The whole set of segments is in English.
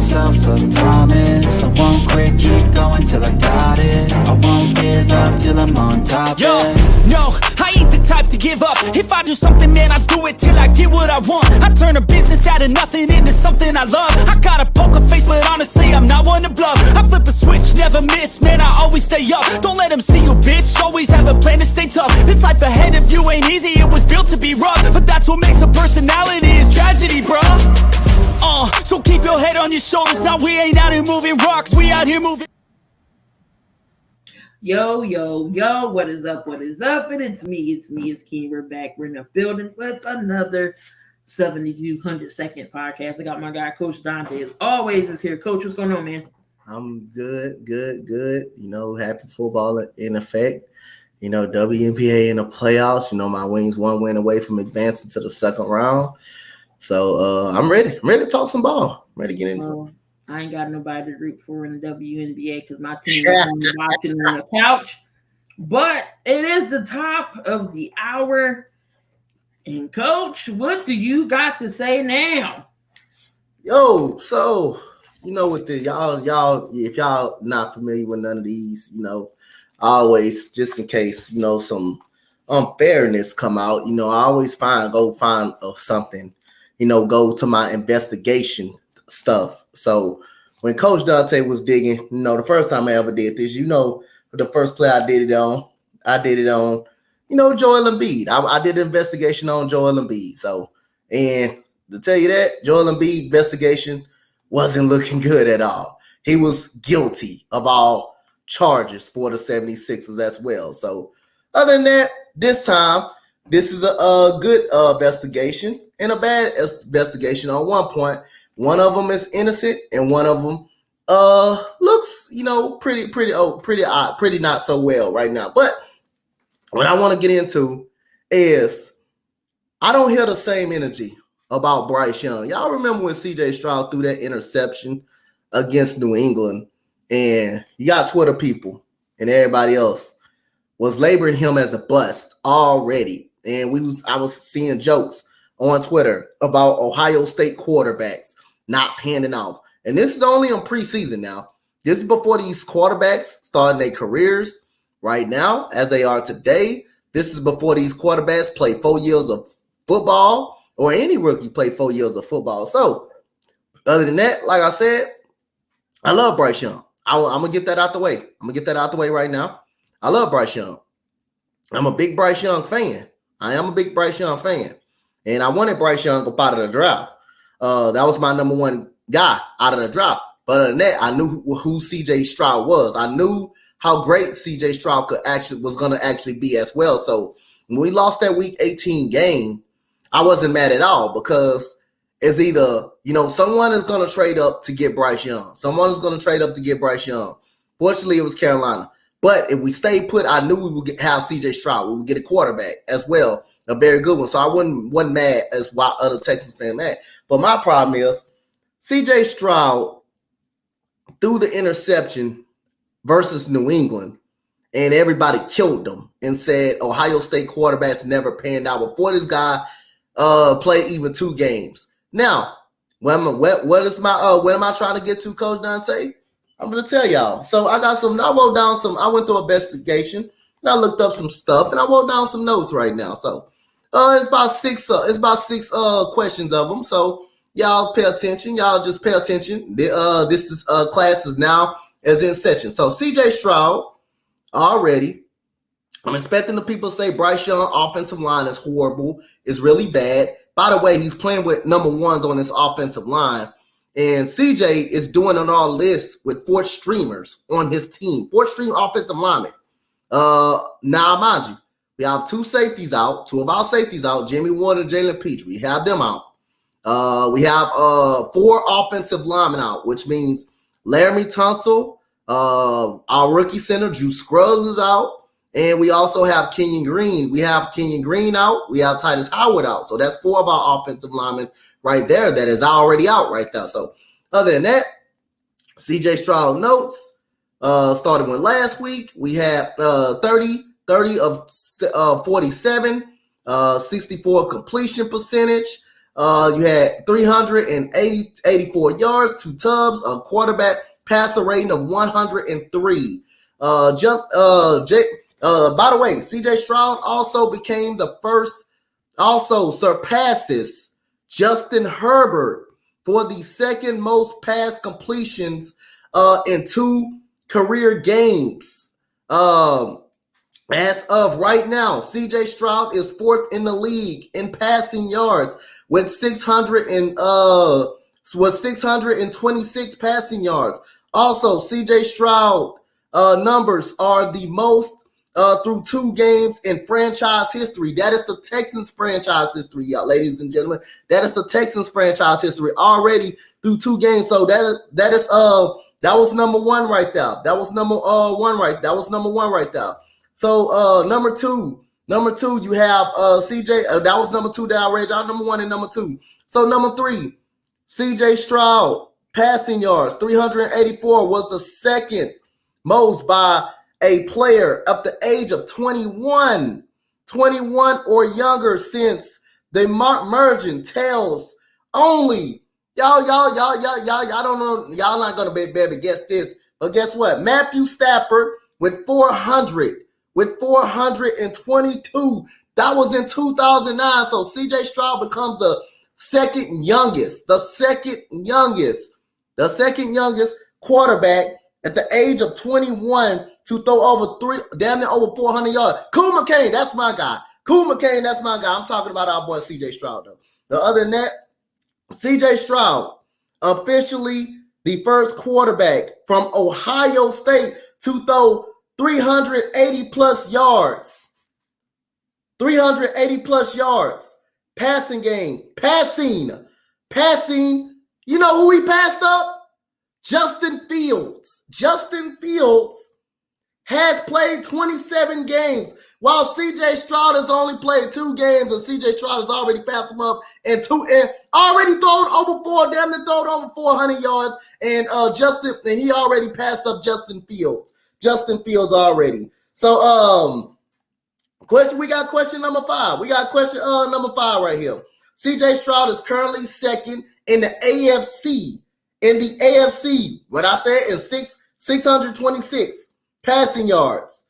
myself a promise. I won't quit, keep going till I got it. I won't give up till I'm on top. Yo, no, I ain't the type to give up. If I do something, man, I do it till I get what I want. I turn a business out of nothing into something I love. I got a poker face, but honestly, I'm not one to bluff. I flip a switch, never miss, man, I always stay up. Don't let them see you, bitch, always have a plan to stay tough. This life ahead of you ain't easy, it was built to be rough. But that's what makes a personality, is tragedy, bruh. So keep your head on your shoulders. Now we ain't out here moving rocks, we out here moving. Yo, what is up? And it's King. We're back. We're in the building with another 7,200 second podcast. I got my guy, Coach Dante, as always, is here. Coach, what's going on, man? I'm good. You know, happy football in effect. You know, WNBA in the playoffs. You know, my Wings one win away from advancing to the second round. So I'm ready. I'm ready to talk some ball. I'm ready to get into it. I ain't got nobody to root for in the WNBA because my team is only watching on the couch. But it is the top of the hour. And Coach, what do you got to say now? Yo, so you know, with the y'all, if y'all not familiar with none of these, you know, always, just in case, you know, some unfairness come out, you know, I always go find something, you know, go to my investigation stuff. So when Coach Dante was digging, you know, the first time I ever did this, you know, the first play I did it on, you know, Joel Embiid. I did an investigation on Joel Embiid. So, and to tell you that, Joel Embiid investigation wasn't looking good at all. He was guilty of all charges for the 76ers as well. So other than that, this time, this is a good investigation and a bad investigation on one point. One of them is innocent, and one of them looks, you know, pretty odd, pretty not so well right now. But what I want to get into is I don't hear the same energy about Bryce Young. Y'all remember when C.J. Stroud threw that interception against New England, and you got Twitter people and everybody else was labeling him as a bust already, and I was seeing jokes on Twitter about Ohio State quarterbacks not panning off. And this is only on preseason now. This is before these quarterbacks starting their careers right now, as they are today. This is before these quarterbacks play 4 years of football, or any rookie play 4 years of football. So other than that, like I said, I love Bryce Young. I'm going to get that out the way. I'm going to get that out the way right now. I love Bryce Young. I'm a big Bryce Young fan. I am a big Bryce Young fan. And I wanted Bryce Young up out of the draft. That was my number one guy out of the draft. But other than that, I knew who C.J. Stroud was. I knew how great C.J. Stroud was going to actually be as well. So when we lost that Week 18 game, I wasn't mad at all, because it's either, you know, someone is going to trade up to get Bryce Young. Someone is going to trade up to get Bryce Young. Fortunately, it was Carolina. But if we stayed put, I knew we would have C.J. Stroud. We would get a quarterback as well, a very good one. So I wasn't mad as why other Texans fans mad. But my problem is C.J. Stroud threw the interception versus New England, and everybody killed them and said Ohio State quarterbacks never panned out before this guy played even 2 games. Now, what am I trying to get to, Coach Dante? I'm going to tell y'all. So I went through an investigation, and I looked up some stuff, and I wrote down some notes right now. So it's about six questions of them. So y'all pay attention. Y'all just pay attention. This class is now as in session. So C.J. Stroud already, I'm expecting the people to say Bryce Young offensive line is horrible, is really bad. By the way, he's playing with number ones on his offensive line. And CJ is doing on all this with 4 streamers on his team, 4th-string offensive linemen. Now, mind you, we have 2 safeties out, 2 of our safeties out, Jimmy Ward and Jalen Peach. We have them out. We have 4 offensive linemen out, which means Laramie Tunsil, our rookie center, Drew Scruggs, is out. And we also have Kenyon Green. We have Kenyon Green out. We have Titus Howard out. So that's 4 of our offensive linemen right there that is already out right there. So other than that, C.J. Stroud notes started with last week. We had 30 of 47, 64 completion percentage, You had 384 yards, 2 tubs, a quarterback passer rating of 103. By the way, CJ Stroud also became the first, also surpasses Justin Herbert for the second most pass completions in 2 career games. As of right now, CJ Stroud is 4th in the league in passing yards with 626 passing yards. Also, CJ Stroud numbers are the most through 2 games in franchise history. That is the Texans franchise history, y'all, ladies and gentlemen. That is the Texans franchise history already through 2 games. So that was number 1 right there. That was number 1 right. That was number 1 right there. So number two, you have CJ. That was number 2 that I read y'all. Number 1 and number 2. So number 3, CJ Stroud passing yards 384 was the second most by a player up the age of 21 or younger since the merging tells only. Y'all don't know. Y'all not gonna be able to guess this, but guess what? Matthew Stafford with 422. That was in 2009. So CJ Stroud becomes the second youngest quarterback at the age of 21 to throw damn near over 400 yards. Cool McCain, that's my guy. I'm talking about our boy CJ Stroud though. The other than that, CJ Stroud officially the first quarterback from Ohio State to throw 380 plus yards. 380 plus yards. Passing. You know who he passed up? Justin Fields. Justin Fields has played 27 games, while CJ Stroud has only played 2 games, and CJ Stroud has already passed him up and already thrown over 400 yards, and he already passed up Justin Fields. Already. So we got question number 5. We got question number 5 right here. CJ Stroud is currently second in the AFC. What I said is 626 passing yards.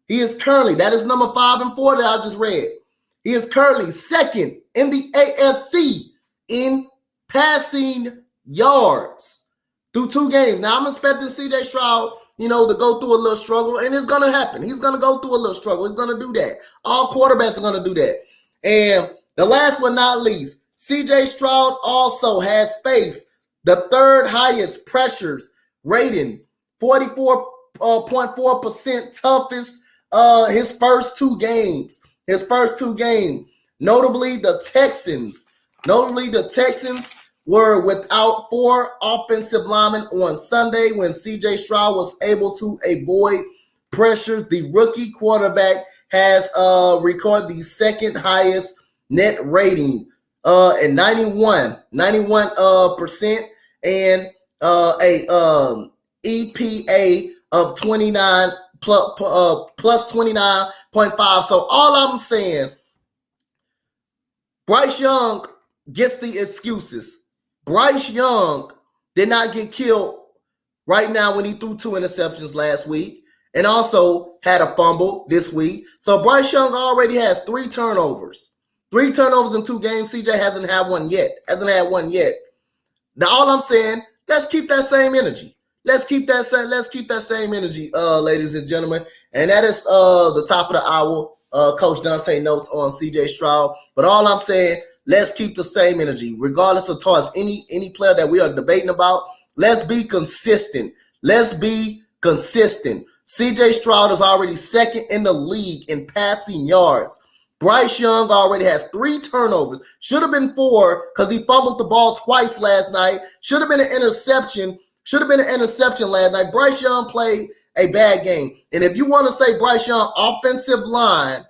He is currently, that is number 5 and 4 that I just read. He is currently second in the AFC in passing yards through 2 games. Now I'm expecting CJ Stroud, to go through a little struggle, and it's going to happen. He's going to go through a little struggle. He's going to do that. All quarterbacks are going to do that. And the last but not least, CJ Stroud also has faced the 3rd highest pressures rating, 44.4% toughest his first 2 games. Notably, the Texans were without 4 offensive linemen on Sunday when CJ Stroud was able to avoid pressures. The rookie quarterback has recorded the 2nd highest net rating at 91% and a EPA of 29 plus 29.5. So all I'm saying, Bryce Young gets the excuses. Bryce Young did not get killed right now when he threw 2 interceptions last week and also had a fumble this week. So Bryce Young already has 3 turnovers. 3 turnovers in 2 games. CJ hasn't had one yet. Now all I'm saying, let's keep that same energy. Ladies and gentlemen. And that is the top of the hour. Coach Dante notes on CJ Stroud. But all I'm saying, let's keep the same energy, regardless of towards any player that we are debating about. Let's be consistent. CJ Stroud is already second in the league in passing yards. Bryce Young already has 3 turnovers. Should have been 4 because he fumbled the ball twice last night. Should have been an interception last night. Bryce Young played a bad game. And if you want to say Bryce Young offensive line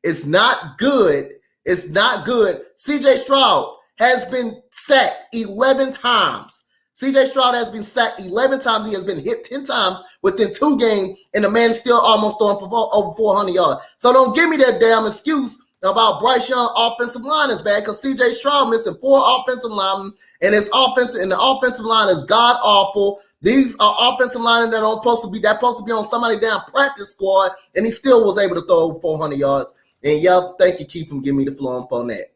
is not good, CJ Stroud has been sacked 11 times. CJ Stroud has been sacked 11 times. He has been hit 10 times within 2 games, and the man is still almost throwing for over 400 yards. So don't give me that damn excuse about Bryce Young offensive line is bad because CJ Stroud missing 4 offensive linemen, and the offensive line is god awful. These are offensive linemen that are supposed to be on somebody down practice squad, and he still was able to throw over 400 yards. And thank you, Keith, for giving me the floor on that.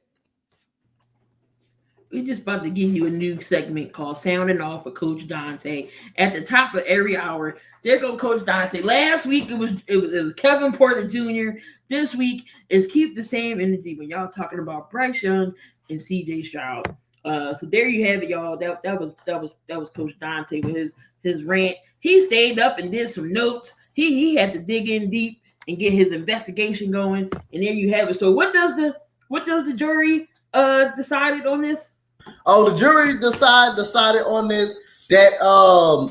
We're just about to give you a new segment called Sounding Off with Coach Dante. At the top of every hour, there go Coach Dante. Last week it was Kevin Porter Jr. This week is keep the same energy when y'all talking about Bryce Young and CJ Stroud. So there you have it, y'all. That was Coach Dante with his rant. He stayed up and did some notes. He had to dig in deep and get his investigation going. And there you have it. So what does the jury decided on this? Oh, the jury decided on this that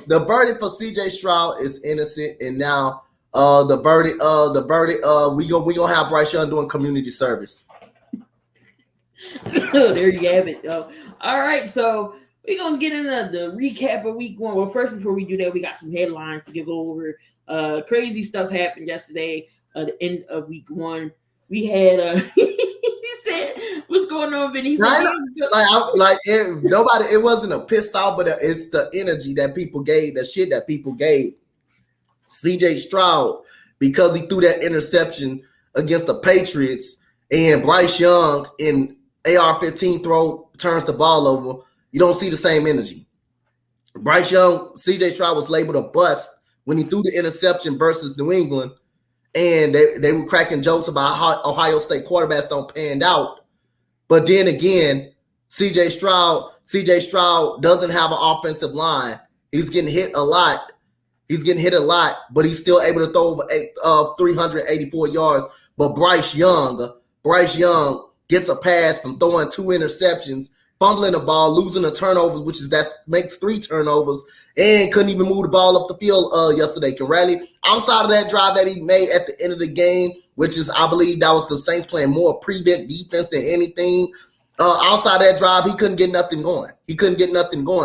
the verdict for CJ Stroud is innocent, and now the verdict we gonna have Bryce Young doing community service. There you have it. All right, so we're gonna get into the recap of week 1. Well, first, before we do that, we got some headlines to go over. Crazy stuff happened yesterday at the end of week 1. We had he said, "What's going on, Vinny?" It wasn't a pissed off, but it's the energy that people gave, the shit that people gave CJ Stroud because he threw that interception against the Patriots, and Bryce Young in AR-15 throw turns the ball over. You don't see the same energy. Bryce Young, CJ Stroud was labeled a bust when he threw the interception versus New England. And they were cracking jokes about how Ohio State quarterbacks don't pan out. But then again, CJ Stroud doesn't have an offensive line. He's getting hit a lot, but he's still able to throw over 384 yards. But Bryce Young gets a pass from throwing 2 interceptions, fumbling the ball, losing a turnover, makes 3 turnovers, and couldn't even move the ball up the field yesterday. Can rally outside of that drive that he made at the end of the game, which is, I believe, that was the Saints playing more prevent defense than anything. Outside that drive, he couldn't get nothing going.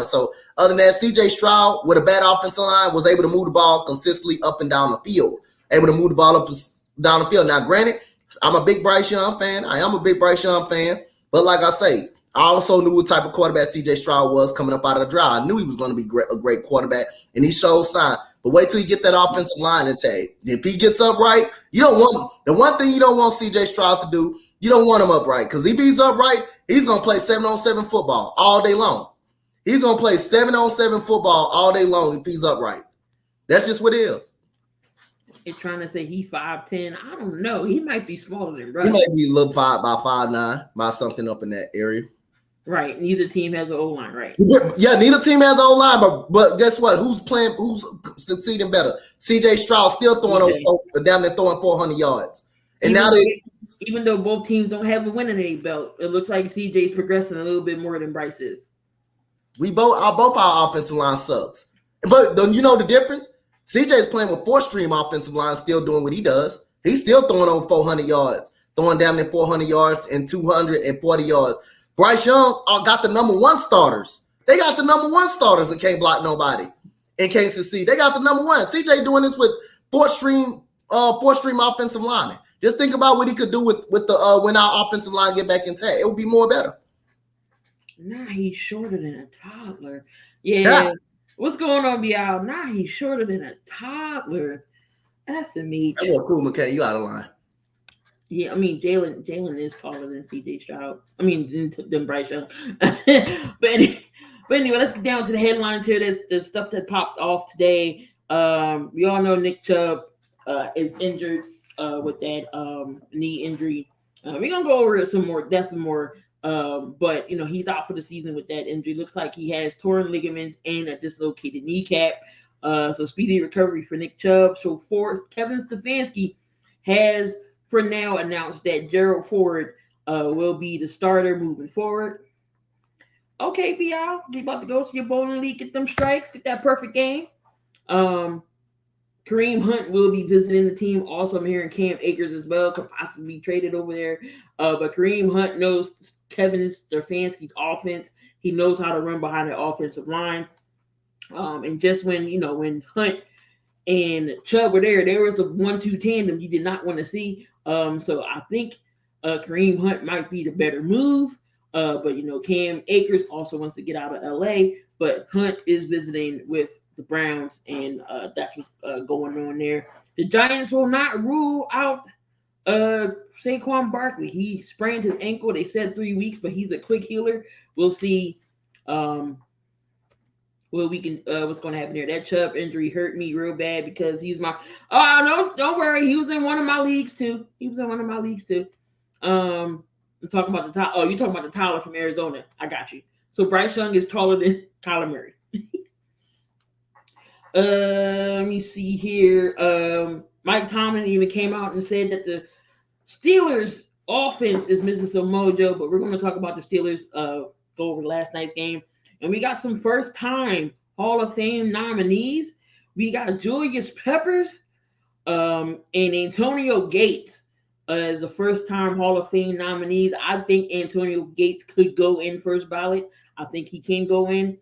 So other than that, CJ Stroud, with a bad offensive line, was able to move the ball consistently up and down the field. Down the field. Now, granted, I'm a big Bryce Young fan. But like I say, I also knew what type of quarterback CJ Stroud was coming up out of the drive. I knew he was going to be a great quarterback, and he showed signs. But wait till you get that offensive line intact. If he gets upright, you don't want him. The one thing you don't want CJ Stroud to do, you don't want him upright, because if he's upright, he's going to play 7-on-7 football all day long. He's going to play 7-on-7 football all day long if he's upright. That's just what it is. They're trying to say he 5'10". I don't know. He might be smaller than Russ. He might be a little 5'9", by something up in that area. Right. Neither team has an O-line, right? Yeah, neither team has an O-line, but guess what? Who's succeeding better? CJ Stroud still throwing down there throwing 400 yards. And even though both teams don't have a winning belt, it looks like CJ's progressing a little bit more than Bryce is. Both our offensive line sucks. But you know the difference? CJ's playing with 4-stream offensive line, still doing what he does. He's still throwing over 400 yards, throwing down there 400 yards and 240 yards. Bryce Young got the number 1 starters. They got the number 1 starters and can't block nobody and can't succeed. They got the number 1. CJ doing this with 4-stream offensive linemen. Just think about what he could do with the when our offensive line get back intact. It would be more better. Nah, he's shorter than a toddler. Yeah. What's going on, Bial? Nah, he's shorter than a toddler. That's a meat. That's what cool, McKay. You out of line. Yeah, I mean, Jalen is taller than CJ Stroud. I mean, than Bryce Young. but anyway, let's get down to the headlines here. There's the stuff that popped off today. We all know Nick Chubb is injured with that knee injury. We're gonna go over some more, definitely more. But he's out for the season with that injury. Looks like he has torn ligaments and a dislocated kneecap. So speedy recovery for Nick Chubb. So Kevin Stefanski has for now announced that Gerald Ford will be the starter moving forward. Okay, BR, we about to go to your bowling league, get them strikes, get that perfect game. Kareem Hunt will be visiting the team. Also, I'm hearing Cam Akers as well could possibly be traded over there. But Kareem Hunt knows Kevin Stefanski's offense. He knows how to run behind the offensive line. And just when Hunt and Chubb were there was a 1-2 tandem you did not want to see. So I think Kareem Hunt might be the better move. But Cam Akers also wants to get out of LA, but Hunt is visiting with the Browns, and that's what's going on there. The Giants will not rule out Saquon Barkley. He sprained his ankle. They said 3 weeks, but he's a quick healer. We'll see what's going to happen there. That Chubb injury hurt me real bad because he's my don't worry, he was in one of my leagues too. I'm talking about you're talking about the Tyler from Arizona. I got you. So Bryce Young is taller than Kyler Murray. Let me see here. Mike Tomlin even came out and said that the Steelers offense is missing some mojo, but we're going to talk about the Steelers go over last night's game. And we got some first time Hall of Fame nominees. We got Julius Peppers and Antonio Gates as the first time Hall of Fame nominees. I think Antonio Gates could go in first ballot. I think he can go in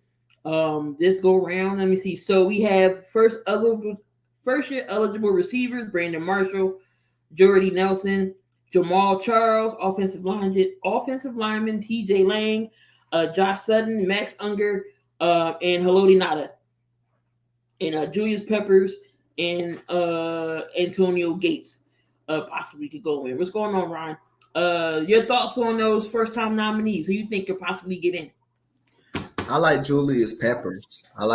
this go round. Let me see. So we have first year eligible receivers: Brandon Marshall, Jordy Nelson, Jamal Charles, offensive lineman T.J. Lang, Josh Sutton, Max Unger, and Haloti Ngata, and Julius Peppers and Antonio Gates possibly could go in. What's going on, Ryan? Your thoughts on those first-time nominees? Who you think could possibly get in? I like Julius Peppers. I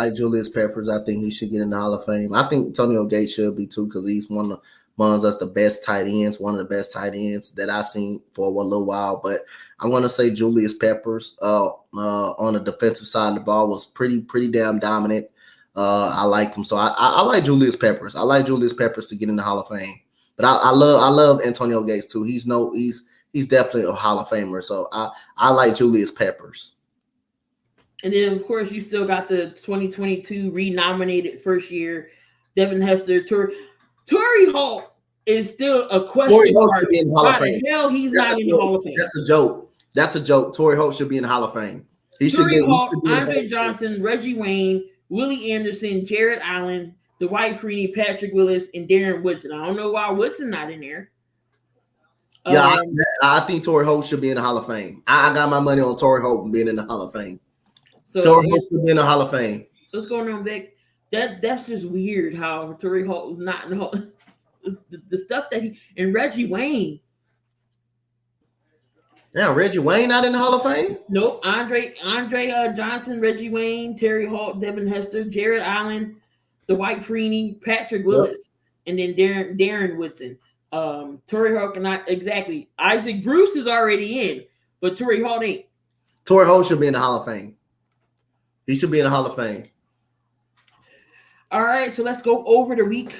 think he should get in the Hall of Fame. I think Antonio Gates should be too, because he's one of the ones that's the best tight ends, one of the best tight ends that I've seen for a little while. But I'm going to say Julius Peppers on the defensive side of the ball was pretty damn dominant. I like him. So I like Julius Peppers. I like Julius Peppers to get in the Hall of Fame. But I love Antonio Gates too. He's definitely a Hall of Famer. So I like Julius Peppers. And then, of course, you still got the 2022 renominated first year Devin Hester. Torrey Holt is still a question Torrey Holt should be in the Hall of Fame. Hell, he's not in the Hall of Fame. That's a joke. Torrey Holt should be in the Hall of Fame. Torrey Holt, Andre Johnson, Reggie Wayne, Willie Anderson, Jared Allen, Dwight Freeney, Patrick Willis, and Darren Woodson. I don't know why Woodson not in there. Yeah, I think Torrey Holt should be in the Hall of Fame. I got my money on Torrey Holt being in the Hall of Fame. So Torrey Holt should be in the Hall of Fame. What's going on, Vic? That's just weird how Torrey Holt was not in the Hall. The stuff that and Reggie Wayne. Yeah, Reggie Wayne not in the Hall of Fame? Nope. Andre Johnson, Reggie Wayne, Terry Holt, Devin Hester, Jared Allen, Dwight Freeney, Patrick Willis, and then Darren Woodson. Torrey Holt not exactly. Isaac Bruce is already in, but Torrey Holt ain't. Torrey Holt should be in the Hall of Fame. He should be in the Hall of Fame. All right, so let's go over to week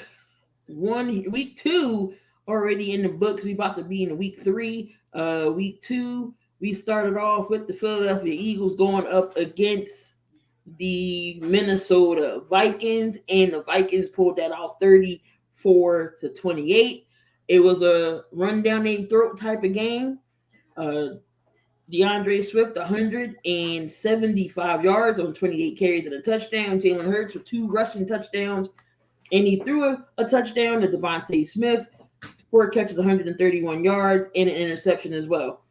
2 already in the books. We about to be in week 3. Week 2, we started off with the Philadelphia Eagles going up against the Minnesota Vikings, and the Vikings pulled that off 34-28. It was a run down their throat type of game. DeAndre Swift, 175 yards on 28 carries and a touchdown. Jalen Hurts with 2 rushing touchdowns. And he threw a touchdown to Devontae Smith, 4 catches, 131 yards, and an interception as well.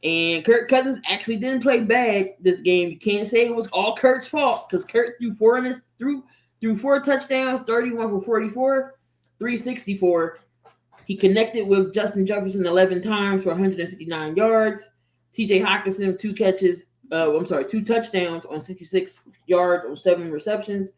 And Kirk Cousins actually didn't play bad this game. You can't say it was all Kirk's fault, because Kirk threw 4 touchdowns, 31 for 44, 364. He connected with Justin Jefferson 11 times for 159 yards. TJ Hockenson, 2 touchdowns on 66 yards on 7 receptions.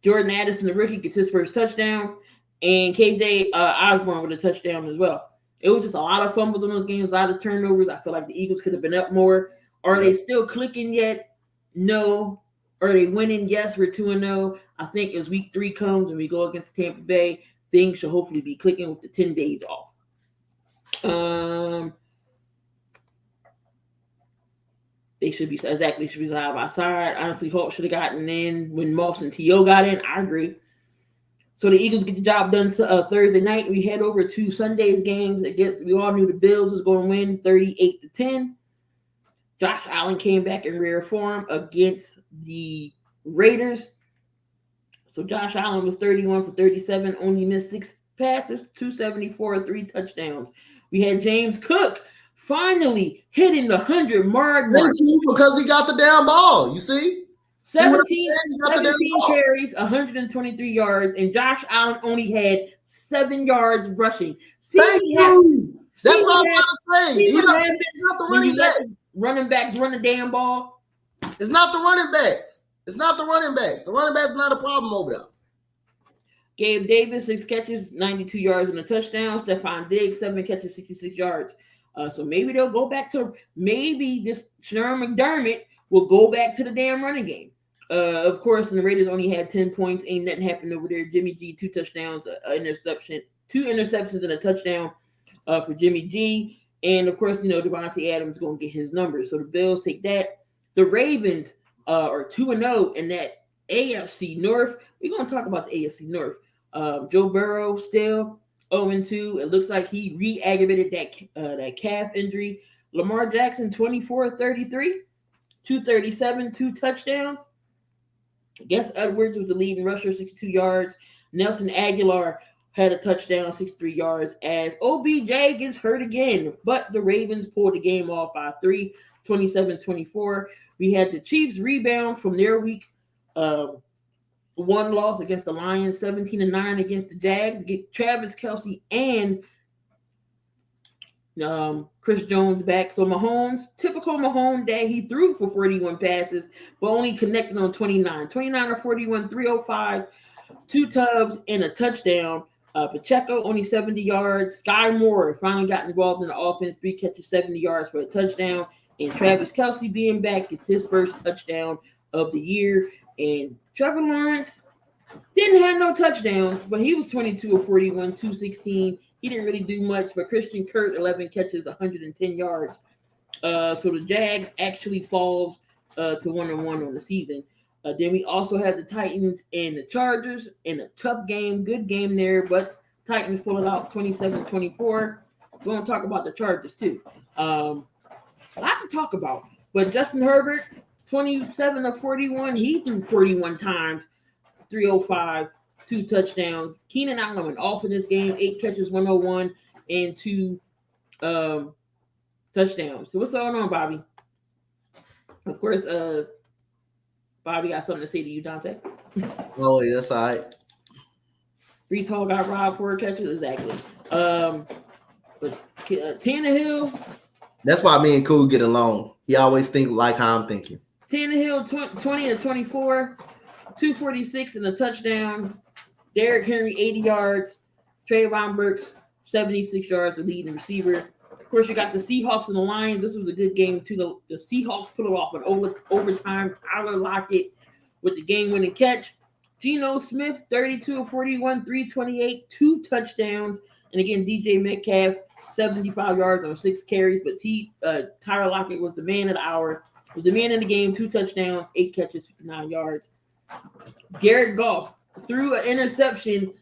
Jordan Addison, the rookie, gets his first touchdown. And KJ Osborne with a touchdown as well. It was just a lot of fumbles in those games, a lot of turnovers. I feel like the Eagles could have been up more. Are they still clicking yet? No. Are they winning? Yes, we're 2-0. I think as week 3 comes and we go against Tampa Bay, things should hopefully be clicking with the 10 days off. They should be side by side. Honestly, Holt should have gotten in when Moss and T.O. got in. I agree. So the Eagles get the job done Thursday night. We head over to Sunday's games. We all knew the Bills was going to win 38-10. Josh Allen came back in rare form against the Raiders. So Josh Allen was 31 for 37, only missed 6 passes, 274, 3 touchdowns. We had James Cook finally hitting the 100-yard mark. Thank you, because he got the damn ball. You see? 17 got the damn ball. carries, 123 yards, and Josh Allen only had 7 yards rushing. Thank you. That's what I'm trying to say. He's not the running back. Running backs run the damn ball. It's not the running backs. It's not the running backs. The running back's not a problem over there. Gabe Davis, 6 catches, 92 yards and a touchdown. Stephon Diggs, 7 catches, 66 yards. So maybe they'll go back to this Sherman McDermott will go back to the damn running game. Of course, and the Raiders only had 10 points. Ain't nothing happened over there. Jimmy G, 2 touchdowns, interception, 2 interceptions and a touchdown for Jimmy G. And of course, Devontae Adams going to get his numbers. So the Bills take that. The Ravens are 2-0 in that AFC North. We're going to talk about the AFC North. Joe Burrow still 0-2. It looks like he re-aggravated that calf injury. Lamar Jackson, 24-33, 237, 2 touchdowns. Gus Edwards was the leading rusher, 62 yards. Nelson Aguilar had a touchdown, 63 yards, as OBJ gets hurt again. But the Ravens pulled the game off by 3, 27-24. We had the Chiefs rebound from their week 1 loss against the Lions, 17-9 against the Jags. Get Travis Kelce and Chris Jones back. So Mahomes, typical Mahomes day, he threw for 41 passes, but only connected on 29. 29 or 41, 305, 2 tubs, and a touchdown. Pacheco only 70 yards. Sky Moore finally got involved in the offense, 3 catches, 70 yards for a touchdown. And Travis Kelce being back gets his first touchdown of the year. And Trevor Lawrence didn't have no touchdowns, but he was 22 of 41, 216. He didn't really do much, but Christian Kirk, 11 catches, 110 yards. So the Jags actually falls to 1-1 on the season. Then we also have the Titans and the Chargers in a tough game, good game there, but Titans pull it out 27-24. We're going to talk about the Chargers too. A lot to talk about, but Justin Herbert, 27 of 41, he threw 41 times, 305, 2 touchdowns. Keenan Allen went off in this game, 8 catches, 101, and 2 touchdowns. So what's going on, Bobby? Of course, Bobby got something to say to you, Dante. Oh, yeah, that's all right. Breece Hall got robbed 4 catches, exactly. But Tannehill. That's why me and Cool get along. He always think like how I'm thinking. Tannehill, 20-24, 246 and a touchdown. Derrick Henry, 80 yards. Trayvon Burks, 76 yards, the leading receiver. Of course, you got the Seahawks and the Lions. This was a good game, too. The Seahawks put it off in overtime. Tyler Lockett with the game-winning catch. Geno Smith, 32 of 41, 328, 2 touchdowns. And again, DJ Metcalf, 75 yards on 6 carries. But Tyler Lockett was the man of the hour. Was the man in the game, 2 touchdowns, 8 catches, 59 yards. Garrett Goff threw an interception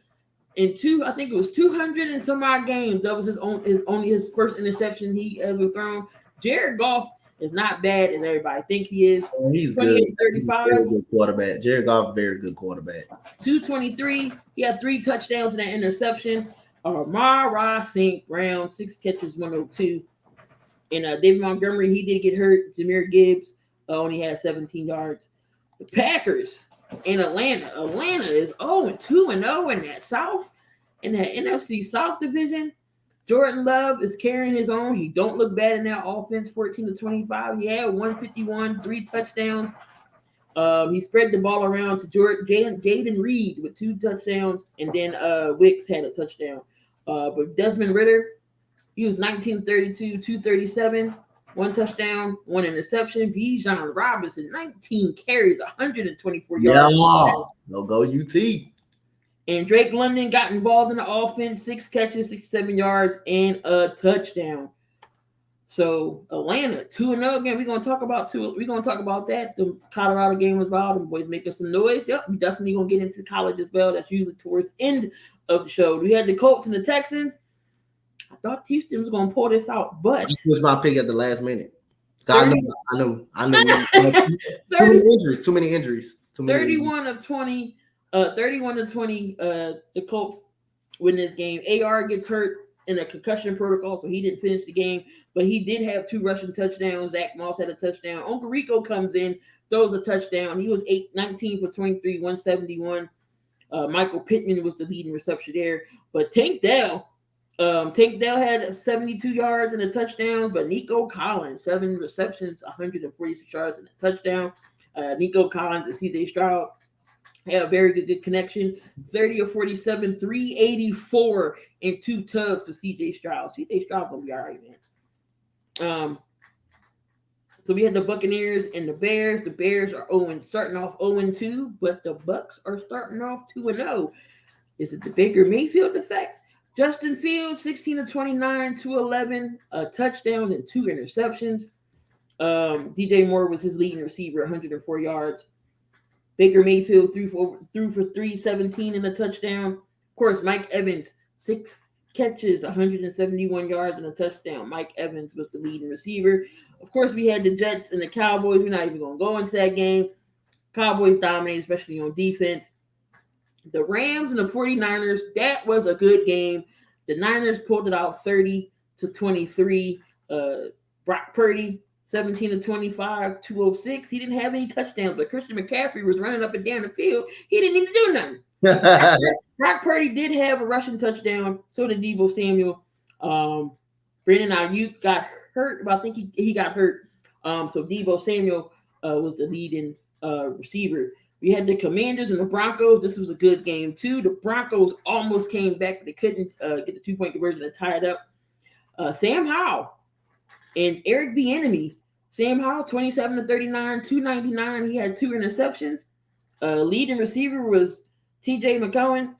in 200 and some odd games. That was only his first interception he ever thrown. Jared Goff is not bad as everybody think he is. He's good. 35. He's a very good quarterback. Jared Goff, very good quarterback. 223. He had 3 touchdowns in that interception. Amon-Ra St. Brown, 6 catches, 102. And David Montgomery, he did get hurt. Jahmyr Gibbs only had 17 yards. The Packers in Atlanta. Atlanta is 0-2-0 in that South, in that NFC South division. Jordan Love is carrying his own. He don't look bad in that offense, 14-25. He had 151, 3 touchdowns. He spread the ball around to Jaden Reed with 2 touchdowns, and then Wicks had a touchdown. But Desmond Ridder, he was 19-32, 237, 1 touchdown, 1 interception. Bijan Robinson, 19 carries, 124 yards. Yeah, no go UT. And Drake London got involved in the offense, 6 catches, 67 yards, and a touchdown. So Atlanta 2-0 again. We're gonna talk about that. The Colorado game was wild. The boys making some noise. Yep, we definitely gonna get into college as well. That's usually towards the end of the show. We had the Colts and the Texans. I thought Houston was gonna pull this out, but this was my pick at the last minute. I knew. Too many injuries. 31 of 20. The Colts win this game. AR gets hurt. in a concussion protocol, so he didn't finish the game. But he did have 2 rushing touchdowns. Zach Moss had a touchdown. Uncle Rico comes in, throws a touchdown. He was 19 for 23, 171. Michael Pittman was the leading reception there. But Tank Dell had 72 yards and a touchdown. But Nico Collins, 7 receptions, 146 yards and a touchdown. Nico Collins and C.J. Stroud had a very good connection. 30 of 47, 384, and 2 tugs for C.J. Stroud. C.J. Stroud gonna be all right, man. So we had the Buccaneers and the Bears. The Bears are starting off 0-2, but the Bucs are starting off 2-0. Is it the Baker Mayfield effect? Justin Fields, 16 of 29, 211, a touchdown and 2 interceptions. DJ Moore was his leading receiver, 104 yards. Baker Mayfield threw for 317 and a touchdown. Of course, Mike Evans, 6 catches, 171 yards and a touchdown. Mike Evans was the leading receiver. Of course, we had the Jets and the Cowboys. We're not even going to go into that game. Cowboys dominated, especially on defense. The Rams and the 49ers, that was a good game. The Niners pulled it out 30-23. Brock Purdy, 17 of 25, 206. He didn't have any touchdowns, but Christian McCaffrey was running up and down the field. He didn't need to do nothing. Brock Purdy did have a rushing touchdown. So did Deebo Samuel. Brandon Ayuk got hurt, but I think he got hurt. So Deebo Samuel was the leading receiver. We had the Commanders and the Broncos. This was a good game, too. The Broncos almost came back, but they couldn't get the 2-point conversion to tie it up. Sam Howell and Eric Bieniemy. Sam Howell, 27 of 39, 299. He had 2 interceptions. Leading receiver was Terry McLaurin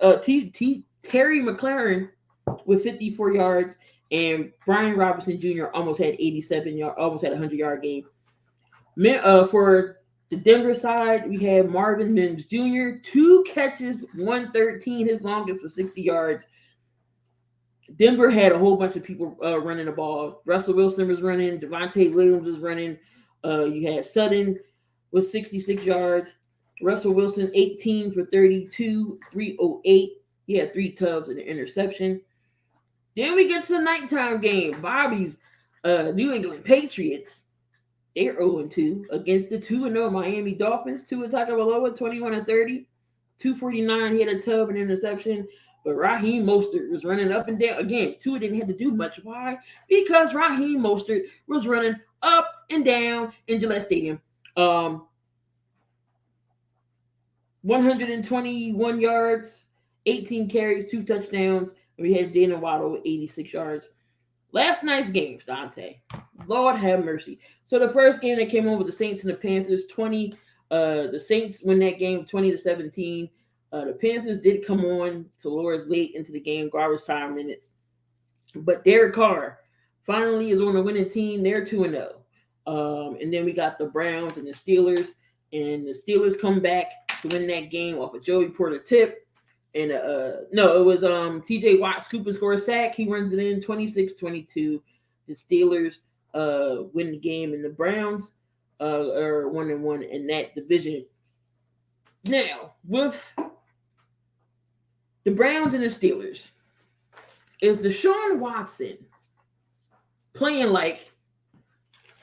with 54 yards, and Brian Robinson Jr. almost had 87 yards, almost had a 100-yard game. For the Denver side, we had Marvin Mims Jr., 2 catches, 113, his longest for 60 yards. Denver had a whole bunch of people running the ball. Russell Wilson was running. Devontae Williams was running. You had Sutton with 66 yards. Russell Wilson, 18 for 32, 308. He had 3 tubs and an interception. Then we get to the nighttime game. Bobby's New England Patriots. They're 0-2 against the 2-0 Miami Dolphins. Tua Tagovailoa, 21 of 30, 249. He had a tub and interception. But Raheem Mostert was running up and down. Again, Tua didn't have to do much. Why? Because Raheem Mostert was running up and down in Gillette Stadium. 121 yards, 18 carries, 2 touchdowns. And we had Jalen Waddle with 86 yards. Last night's games, Dante. Lord have mercy. So the first game that came on with the Saints and the Panthers, the Saints win that game 20-17. The Panthers did come on to Lord late into the game, garbage time minutes. But Derek Carr finally is on the winning team. They're 2-0. And then we got the Browns and the Steelers. And the Steelers come back to win that game off a Joey Porter tip. And it was TJ Watt scoop and score a sack. He runs it in 26-22. The Steelers win the game, and the Browns are 1-1 in that division. Now, with the Browns and the Steelers, is Deshaun Watson playing like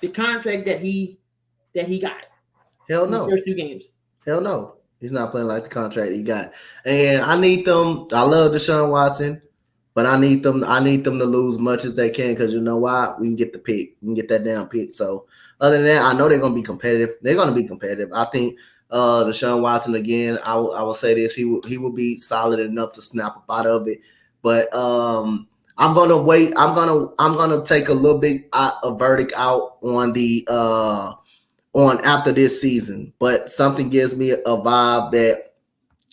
the contract that he got? Hell no. In the first 2 games. Hell no. He's not playing like the contract he got. And I need them. I love Deshaun Watson, but I need them to lose much as they can, because you know why? We can get the pick. We can get that damn pick. So other than that, I know they're gonna be competitive. They're gonna be competitive. I think Deshaun Watson, again, I will say this, he will be solid enough to snap up out of it. But I'm gonna wait. I'm gonna take a little bit a verdict out on the on after this season, but something gives me a vibe that,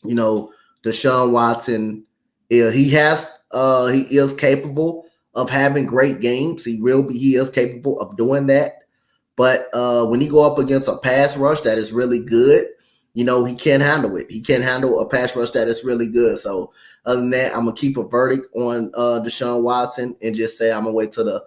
you know, Deshaun Watson, he is capable of having great games. He is capable of doing that. But when he go up against a pass rush that is really good, you know, he can't handle it. He can't handle a pass rush that is really good. So other than that, I'm gonna keep a verdict on Deshaun Watson and just say I'm gonna wait till the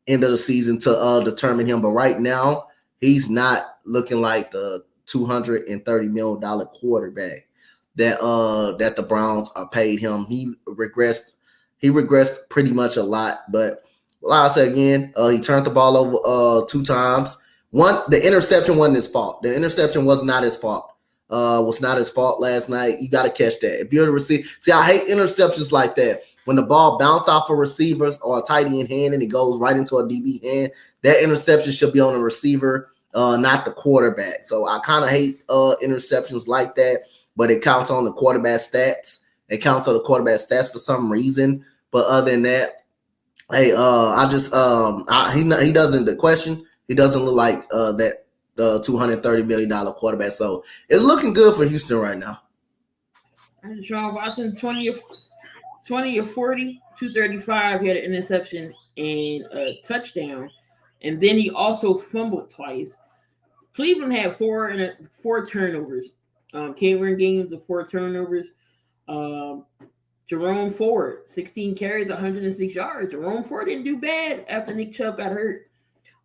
end of the season to determine him. But right now, he's not looking like the $230 million quarterback that the Browns are paid him. He regressed He regressed pretty much a lot. But like I said again, he turned the ball over 2 times. The interception wasn't his fault. The interception was not his fault. Was not his fault last night. You got to catch that. If you're the receiver, see, I hate interceptions like that. When the ball bounces off of receivers or a tight end hand and it goes right into a DB hand, that interception should be on the receiver, not the quarterback. So I kind of hate interceptions like that, but it counts on the quarterback stats. It counts on the quarterback stats for some reason. But other than that, hey, he doesn't. The question, he doesn't look like that $230 million quarterback. So it's looking good for Houston right now. And Deshaun Watson, 20 of 40, 235. He had an interception and a touchdown. And then he also fumbled twice. Cleveland had four turnovers. Cameron Gaines of 4 turnovers. Jerome Ford, 16 carries, 106 yards. Jerome Ford didn't do bad after Nick Chubb got hurt.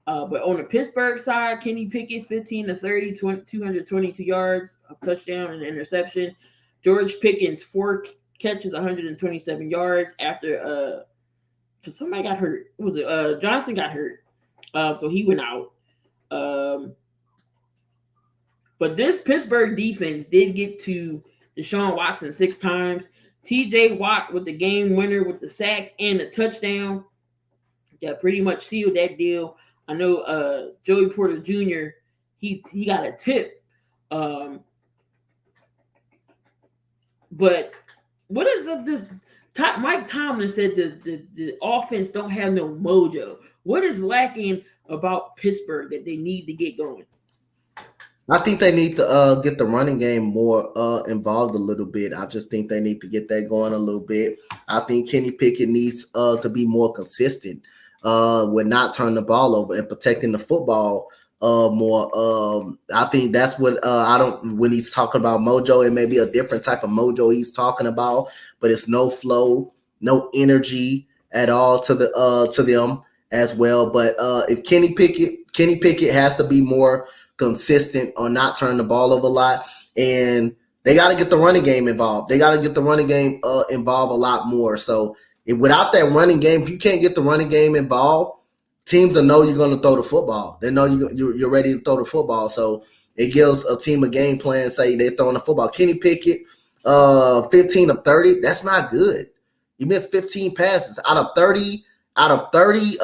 But on the Pittsburgh side, Kenny Pickett, 15 to 30, 222 yards, a touchdown and an interception. George Pickens, 4 catches, 127 yards after because somebody got hurt. It was Johnson got hurt. So he went out. But this Pittsburgh defense did get to Deshaun Watson 6 times. TJ Watt with the game winner with the sack and the touchdown. That pretty much sealed that deal. I know Joey Porter Jr., he got a tip. But what is this? Mike Tomlin said the offense don't have no mojo. What is lacking about Pittsburgh that they need to get going? I think they need to get the running game more involved a little bit. I just think they need to get that going a little bit. I think Kenny Pickett needs to be more consistent with not turning the ball over and protecting the football more. I think that's what when he's talking about mojo, it may be a different type of mojo he's talking about, but it's no flow, no energy at all to them as well. But if Kenny Pickett has to be more consistent on not turning the ball over a lot, and they got to get the running game involved. They got to get the running game involved a lot more. So without that running game, if you can't get the running game involved, teams will know you're going to throw the football. They know you're ready to throw the football. So it gives a team a game plan. Say they're throwing the football. Kenny Pickett, 15 of 30. That's not good. You missed 15 passes out of 30 attempts.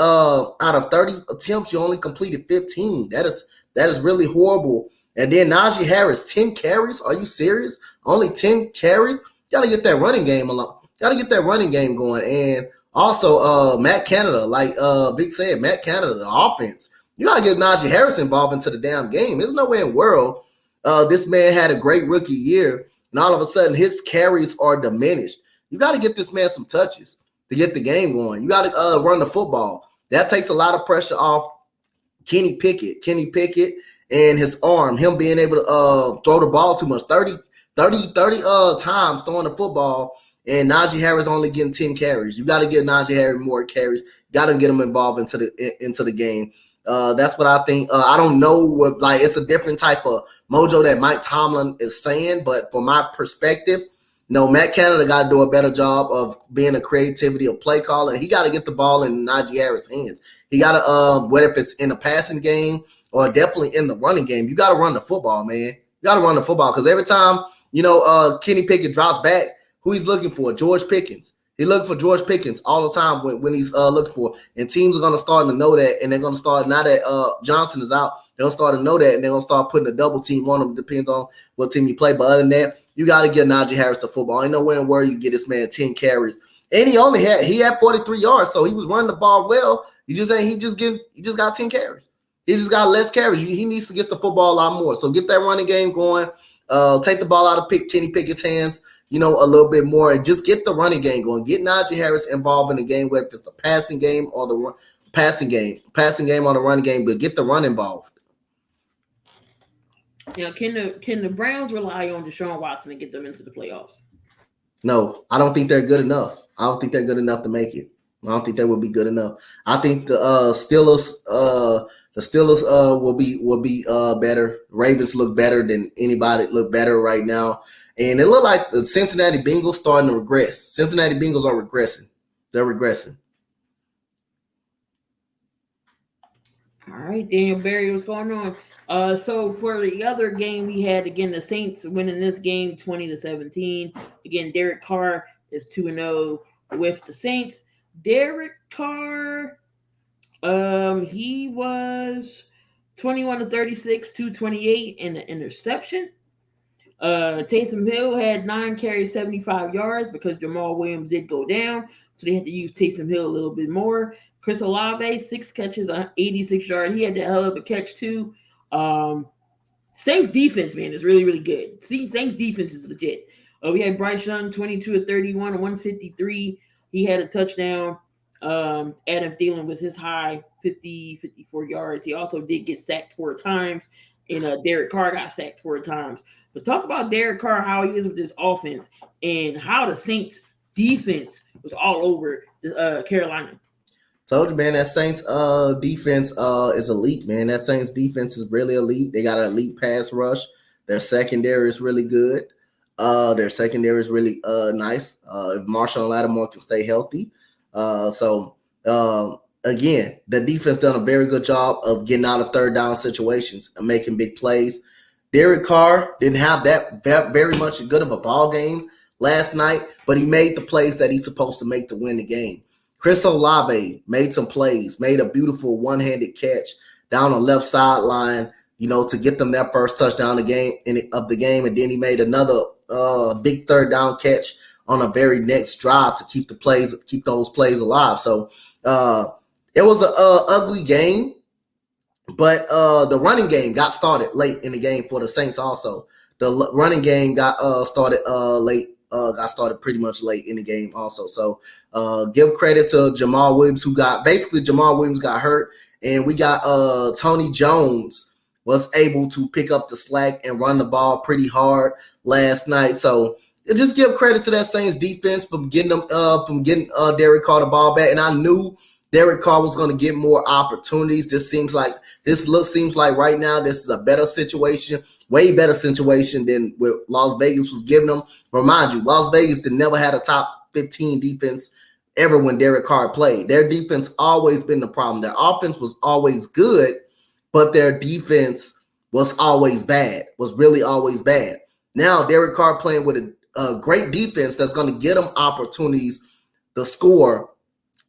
You only completed 15. That is really horrible. And then Najee Harris, 10 carries. Are you serious? Only 10 carries? You got to get that running game along. Got to get that running game going. And also, Matt Canada, like Vic said, Matt Canada, the offense. You got to get Najee Harris involved into the damn game. There's no way in the world this man had a great rookie year, and all of a sudden his carries are diminished. You got to get this man some touches to get the game going. You got to run the football. That takes a lot of pressure off Kenny Pickett and his arm, him being able to throw the ball too much, 30 times throwing the football, and Najee Harris only getting 10 carries. You got to get Najee Harris more carries. Got to get him involved into the game. That's what I think. I don't know what, like, it's a different type of mojo that Mike Tomlin is saying, but from my perspective, no, Matt Canada got to do a better job of being a creativity of play calling. He got to get the ball in Najee Harris' hands. He got to, whether if it's in a passing game or definitely in the running game, you got to run the football, man. You got to run the football because every time, Kenny Pickett drops back, who he's looking for? George Pickens. He's looking for George Pickens all the time when he's looking for. And teams are going to start to know that, and they're going to start, now that Johnson is out, they'll start to know that, and they're going to start putting a double team on him. Depends on what team you play. But other than that, you got to get Najee Harris the football. Ain't nowhere in where you get this man 10 carries. And he had 43 yards, so he was running the ball well. He just got 10 carries. He just got less carries. He needs to get the football a lot more. So get that running game going. Take the ball out of Kenny Pickett's hands, a little bit more, and just get the running game going. Get Najee Harris involved in the game, whether it's the passing game or the passing game or the running game, but get the run involved. Now, can the Browns rely on Deshaun Watson to get them into the playoffs? No, I don't think they're good enough. I don't think they're good enough to make it. I don't think they will be good enough. I think the Steelers will be better. Ravens look better than anybody. Look better right now, and it looked like the Cincinnati Bengals starting to regress. Cincinnati Bengals are regressing. They're regressing. All right, Daniel Barry, what's going on? So for the other game we had, again, the Saints winning this game 20-17. Again, Derek Carr is 2-0 with the Saints. Derek Carr, he was 21-36, 228, and an interception. Taysom Hill had 9 carries, 75 yards because Jamal Williams did go down, so they had to use Taysom Hill a little bit more. Chris Olave, 6 catches, 86 yards. He had the hell of a catch too. Saints defense, man, is really, really good. Saints defense is legit. We had Bryce Young, 22-31, 153. He had a touchdown. Adam Thielen was his high, 54 yards. He also did get sacked 4 times, and Derek Carr got sacked 4 times. But talk about Derek Carr, how he is with this offense, and how the Saints defense was all over Carolina. Told you, man, that Saints defense is elite, man. That Saints defense is really elite. They got an elite pass rush. Their secondary is really good. Their secondary is really nice. If Marshawn Lattimore can stay healthy. Again, the defense done a very good job of getting out of third down situations and making big plays. Derek Carr didn't have that very much good of a ball game last night, but he made the plays that he's supposed to make to win the game. Chris Olave made some plays, made a beautiful one-handed catch down the left sideline, to get them that first touchdown of the game, and then he made another big third down catch on a very next drive to keep those plays alive. So it was an ugly game, but the running game got started late in the game for the Saints. Also, the running game got started late. Got started pretty much late in the game also. So give credit to Jamal Williams, Jamal Williams got hurt, and we got Tony Jones was able to pick up the slack and run the ball pretty hard last night. So just give credit to that Saints defense for getting Derek Carr the ball back. And I knew Derek Carr was going to get more opportunities. This seems like right now this is a better situation, way better situation than what Las Vegas was giving them. Remind you, Las Vegas never had a top 15 defense ever when Derek Carr played. Their defense always been the problem. Their offense was always good, but their defense was always bad, was really always bad. Now Derek Carr playing with a great defense that's going to get them opportunities to score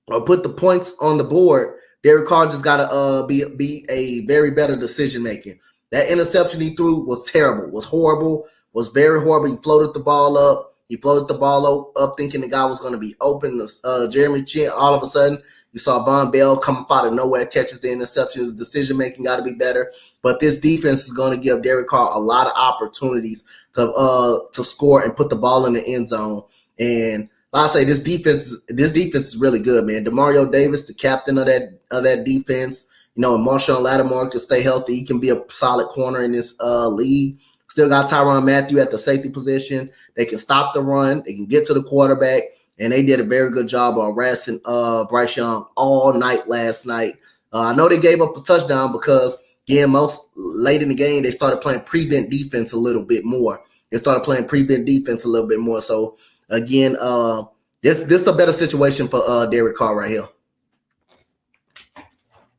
or put the points on the board. Derek Carr just got to be a very better decision making. That interception he threw was terrible, was horrible, was very horrible. He floated the ball up. Thinking the guy was going to be open. Jeremy Chin, all of a sudden, you saw Von Bell come up out of nowhere, catches the interceptions. Decision making got to be better. But this defense is going to give Derek Carr a lot of opportunities to score and put the ball in the end zone. And like I say, this defense is really good, man. Demario Davis, the captain of that defense. If Marshawn Lattimore can stay healthy, he can be a solid corner in this league. Still got Tyrann Mathieu at the safety position. They can stop the run. They can get to the quarterback. And they did a very good job of harassing Bryce Young all night last night. I know they gave up a touchdown because, again, most late in the game, they started playing prevent defense a little bit more. So, again, this is a better situation for Derek Carr right here.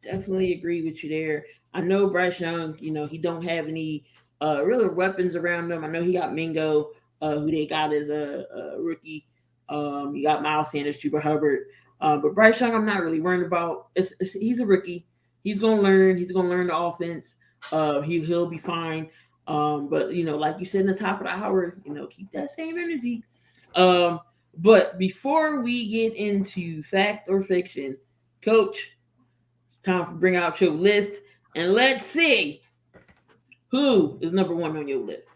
Definitely agree with you there. I know Bryce Young, he don't have any real weapons around him. I know he got Mingo, who they got as a rookie. You got Miles Sanders, Chuba Hubbard. But Bryce Young, I'm not really worried about. He's a rookie. He's going to learn. He's going to learn the offense. He'll be fine. But, like you said in the top of the hour, keep that same energy. But before we get into fact or fiction, Coach, it's time to bring out your list. And let's see who is number 1 on your list.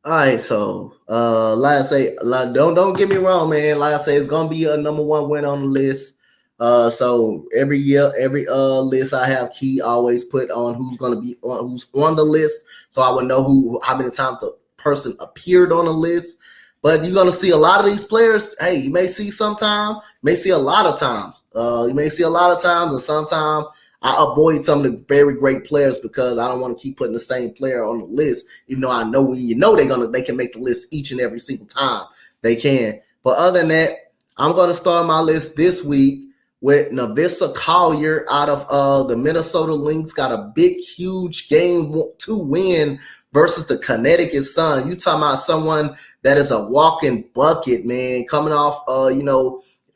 All right, so like I say, don't get me wrong, man. Like I say, it's gonna be a number 1 win on the list. So every year, every list I have key always put on who's on the list, so I would know how many times the person appeared on the list. But you're gonna see a lot of these players. Hey, you may see sometime, may see a lot of times. And sometimes I avoid some of the very great players because I don't want to keep putting the same player on the list, even though I know they can make the list each and every single time they can. But other than that, I'm going to start my list this week with Navissa Collier out of the Minnesota Lynx. Got a big, huge game 2 win versus the Connecticut Sun. You talking about someone that is a walking bucket, man, coming off, a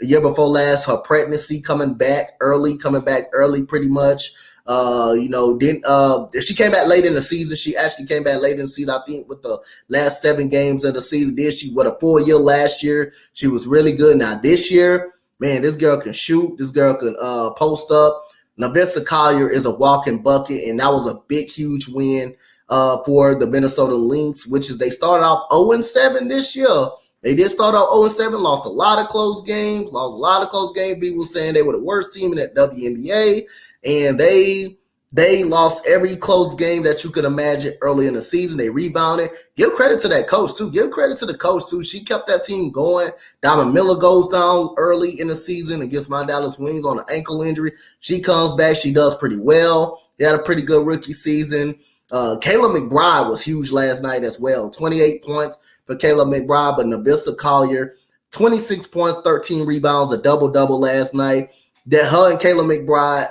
year before last, her pregnancy, coming back early pretty much. She came back late in the season. She actually came back late in the season, I think, with the last 7 games of the season. She with a full year last year. She was really good. Now this year, man, this girl can shoot. This girl can post up. Navissa Collier is a walking bucket, and that was a big, huge win for the Minnesota Lynx, which is they started off 0-7 this year. They did start out 0-7, lost a lot of close games. People saying they were the worst team in that WNBA. And they lost every close game that you could imagine early in the season. They rebounded. Give credit to that coach, too. She kept that team going. Diamond Miller goes down early in the season against my Dallas Wings on an ankle injury. She comes back. She does pretty well. They had a pretty good rookie season. Kayla McBride was huge last night as well. 28 points for Kayla McBride, but Navissa Collier, 26 points, 13 rebounds, a double-double last night. That her and Kayla McBride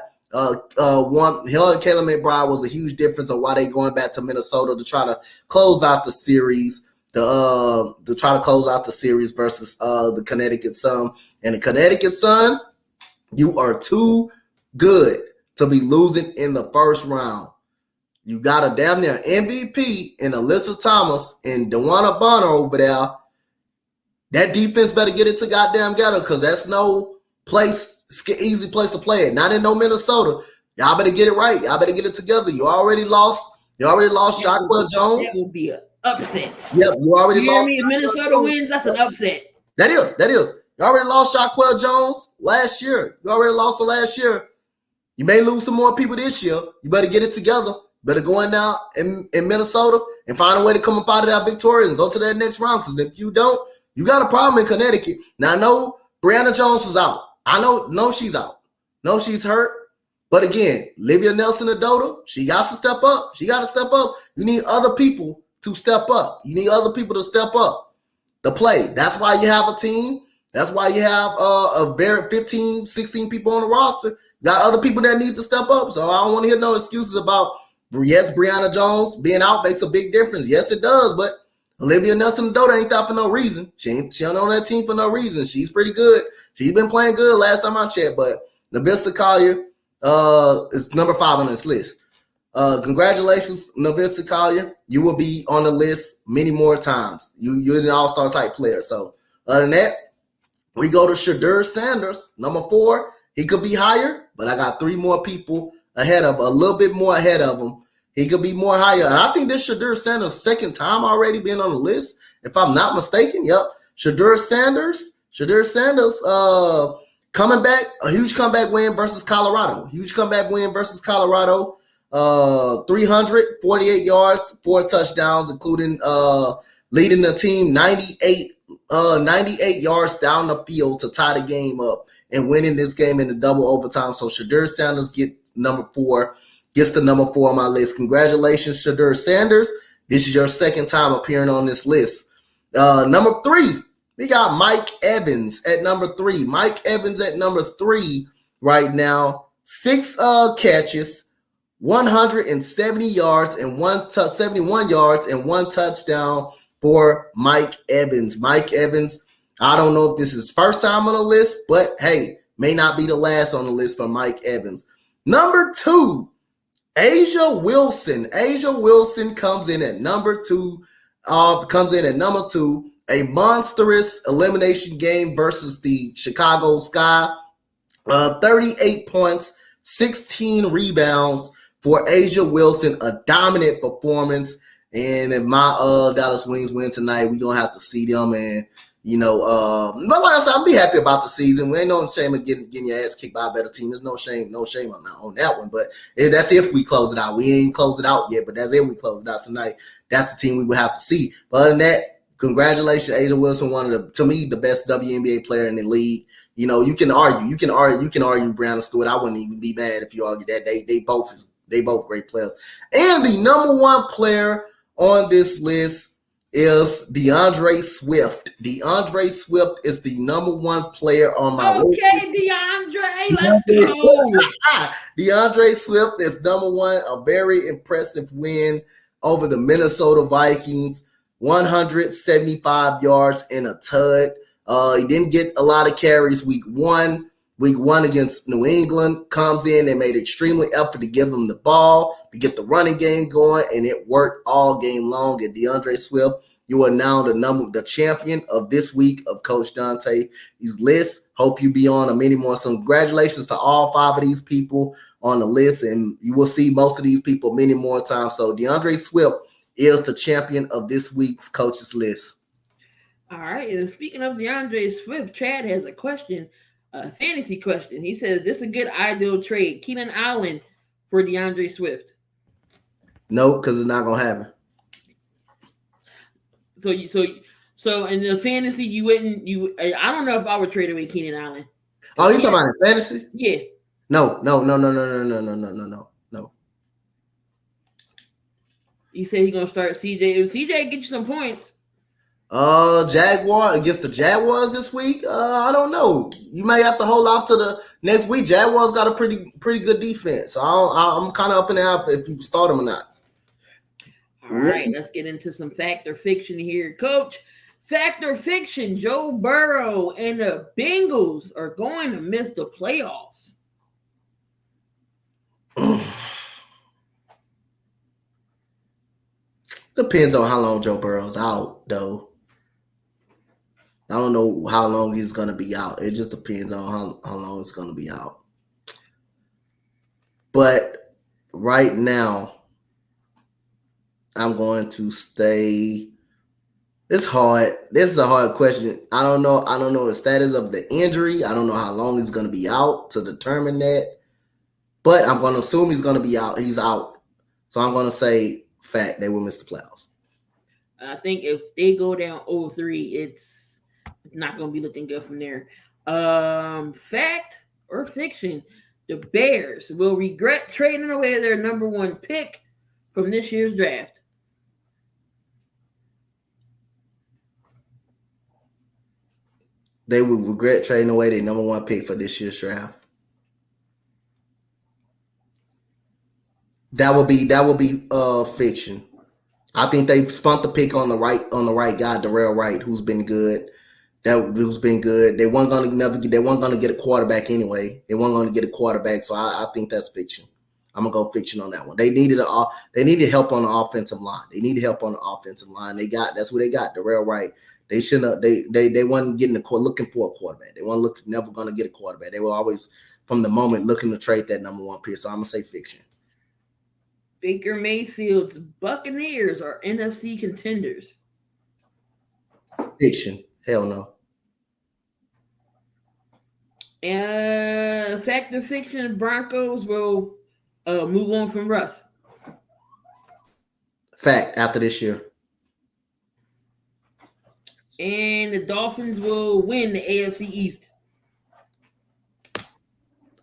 was a huge difference of why they going back to Minnesota to try to close out the series. To try to close out the series versus the Connecticut Sun. And the Connecticut Sun, you are too good to be losing in the first round. You got a damn near MVP in Alyssa Thomas and DeWanna Bonner over there. That defense better get it to goddamn Ghetto, because that's no easy place to play it. Not in no Minnesota. Y'all better get it right. Y'all better get it together. You already lost Jacquel Jones. That would be an upset. Yep, you already lost. If Minnesota wins, that's an upset. That is. You already lost Jacquel Jones last year. You already lost her last year. You may lose some more people this year. You better get it together. Better go in now in Minnesota and find a way to come up out of that victorious and go to that next round. Because if you don't, you got a problem in Connecticut. Now, I know Brianna Jones was out. I know she's out. No, she's hurt. But again, Livia Nelson-Adota, she got to step up. You need other people to step up. To play. That's why you have a team. That's why you have a very 15, 16 people on the roster. Got other people that need to step up. So I don't want to hear no excuses about, yes, Brianna Jones being out makes a big difference. Yes, it does. But Olivia Nelson-Adota ain't out for no reason. She ain't on that team for no reason. She's pretty good. She's been playing good last time I checked. But Navissa Collier is number 5 on this list. Congratulations, Navissa Collier. You will be on the list many more times. You're an all-star type player. So other than that, we go to Shedeur Sanders, number 4. He could be higher, but I got 3 more people a little bit more ahead of him. He could be more higher. And I think this Shedeur Sanders' second time already being on the list, if I'm not mistaken. Yep. Shedeur Sanders coming back, a huge comeback win versus Colorado. 348 yards, 4 touchdowns, including leading the team 98 yards down the field to tie the game up and winning this game in the double overtime. So Shedeur Sanders gets the number 4 on my list. Congratulations, Shedeur Sanders. This is your second time appearing on this list. Number 3, we got Mike Evans at number 3. Mike Evans at number 3 right now. 6 catches, 170 yards and 71 yards and 1 touchdown for Mike Evans. Mike Evans, I don't know if this is his first time on the list, but hey, may not be the last on the list for Mike Evans. Number 2, Asia Wilson. Asia Wilson comes in at number 2. A monstrous elimination game versus the Chicago Sky. 38 points, 16 rebounds for Asia Wilson. A dominant performance. And if my Dallas Wings win tonight, we're going to have to see them. And, but like I said, I'm be happy about the season. We ain't no shame of getting your ass kicked by a better team. There's no shame on that one. But that's if we close it out. We ain't closed it out yet, but that's if we close it out tonight. That's the team we would have to see. But other than that, congratulations, Asia Wilson, one of the best WNBA player in the league. You can argue Brianna Stewart. I wouldn't even be mad if you argue that. They both great players. And the number 1 player on this list is DeAndre Swift. DeAndre Swift is the number one player on my list. Okay, DeAndre, let's go. DeAndre Swift is number one. A very impressive win over the Minnesota Vikings. 175 yards in a tud. He didn't get a lot of carries week one. Week one against New England, comes in and made extremely effort to give them the ball, to get the running game going, and it worked all game long. And DeAndre Swift, you are now the champion of this week of Coach Dante's list. Hope you be on a many more. So congratulations to all 5 of these people on the list, and you will see most of these people many more times. So DeAndre Swift is the champion of this week's coaches list. All right, and speaking of DeAndre Swift, Chad has a question. A fantasy question. He says, "This is a good ideal trade, Keenan Allen for DeAndre Swift." No, because it's not gonna happen. So in the fantasy, you wouldn't. I don't know if I would trade away Keenan Allen. Oh, you talking about in fantasy? Yeah. No. You say he's gonna start CJ. If CJ get you some points. Jaguar against the Jaguars this week. I don't know. You may have to hold off to the next week. Jaguars got a pretty good defense, so I'm kind of up in the air if you start them or not. All right, let's get into some fact or fiction here, Coach. Fact or fiction: Joe Burrow and the Bengals are going to miss the playoffs. Depends on how long Joe Burrow's out, though. I don't know how long he's going to be out. It just depends on how long it's going to be out. But right now, I'm going to stay. It's hard. This is a hard question. I don't know the status of the injury. I don't know how long he's going to be out to determine that. But I'm going to assume he's going to be out. He's out. So I'm going to say fact, they will miss the playoffs. I think if they go down 0-3, it's not going to be looking good from there. Fact or fiction: the Bears will regret trading away their number one pick from this year's draft. They will regret trading away their number one pick for this year's draft. That will be fiction. I think they spun the pick on the right guy, Darrell Wright, who's been good. They weren't gonna get a quarterback anyway. They weren't gonna get a quarterback, so I think that's fiction. I'm gonna go fiction on that one. They needed help on the offensive line. That's what they got, Darrell Wright. They shouldn't. They weren't looking for a quarterback. They weren't never gonna get a quarterback. They were always from the moment looking to trade that number one pick. So I'm gonna say fiction. Baker Mayfield's Buccaneers are NFC contenders. Fiction. Hell no. And fact or fiction: Broncos will move on from Russ. Fact, after this year. And the Dolphins will win the AFC East.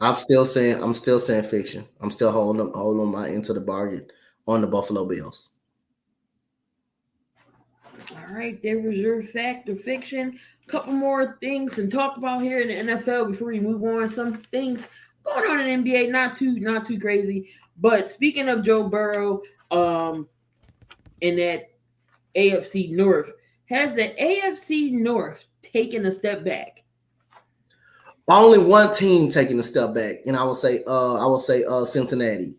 I'm still saying fiction. I'm still holding my end to the bargain on the Buffalo Bills. All right, there was your fact or fiction. A couple more things to talk about here in the NFL before we move on. Some things going on in the NBA, not too crazy. But speaking of Joe Burrow, in that AFC North, has the AFC North taken a step back? Only one team taking a step back, and I will say Cincinnati.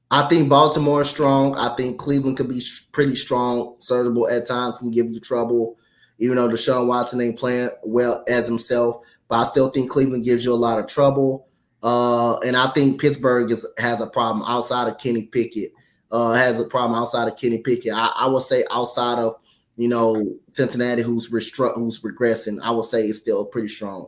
I think Baltimore is strong. I think Cleveland could be pretty strong, serviceable at times, can give you trouble, even though Deshaun Watson ain't playing well as himself. But I still think Cleveland gives you a lot of trouble. And I think Pittsburgh has a problem outside of Kenny Pickett. I would say outside of Cincinnati, who's regressing, I would say it's still pretty strong.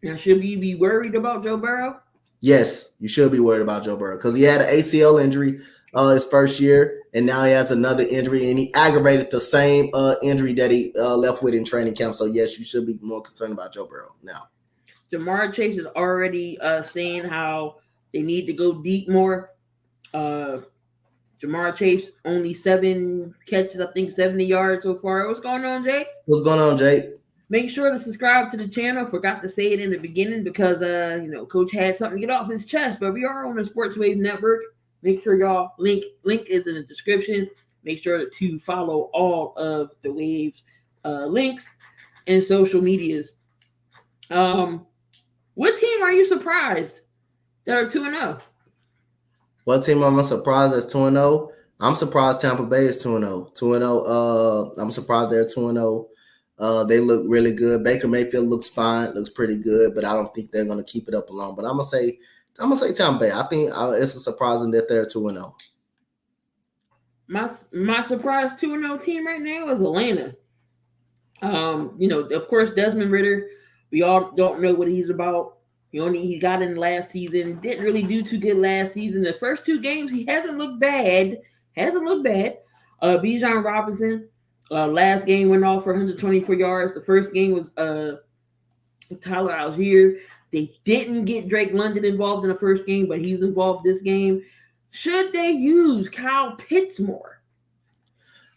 Now, should we be worried about Joe Burrow? Yes, you should be worried about Joe Burrow because he had an ACL injury his first year, and now he has another injury, and he aggravated the same injury that he left with in training camp. So, yes, you should be more concerned about Joe Burrow now. Jamar Chase is already saying how they need to go deep more. Jamar Jamar Chase only 7 catches, I think 70 yards so far. What's going on, Jake? What's going on, Jake? Make sure to subscribe to the channel. Forgot to say it in the beginning because Coach had something to get off his chest. But we are on the Sports Wave Network. Make sure y'all link is in the description. Make sure to follow all of the Waves links and social medias. What team are you surprised that are 2-0? What team am I surprised that's 2-0? I'm surprised Tampa Bay is 2-0. 2-0. I'm surprised they're 2-0. They look really good. Baker Mayfield looks fine, looks pretty good, but I don't think they're going to keep it up long. But I'm gonna say Tampa Bay. I think it's surprising that they're 2-0. My surprise 2-0 team right now is Atlanta. Of course, Desmond Ridder. We all don't know what he's about. He got in last season. Didn't really do too good last season. The first 2 games, he hasn't looked bad. Bijan Robinson. Last game went off for 124 yards. The first game was Tyler Algier. They didn't get Drake London involved in the first game, but he's involved this game. Should they use Kyle Pitts more?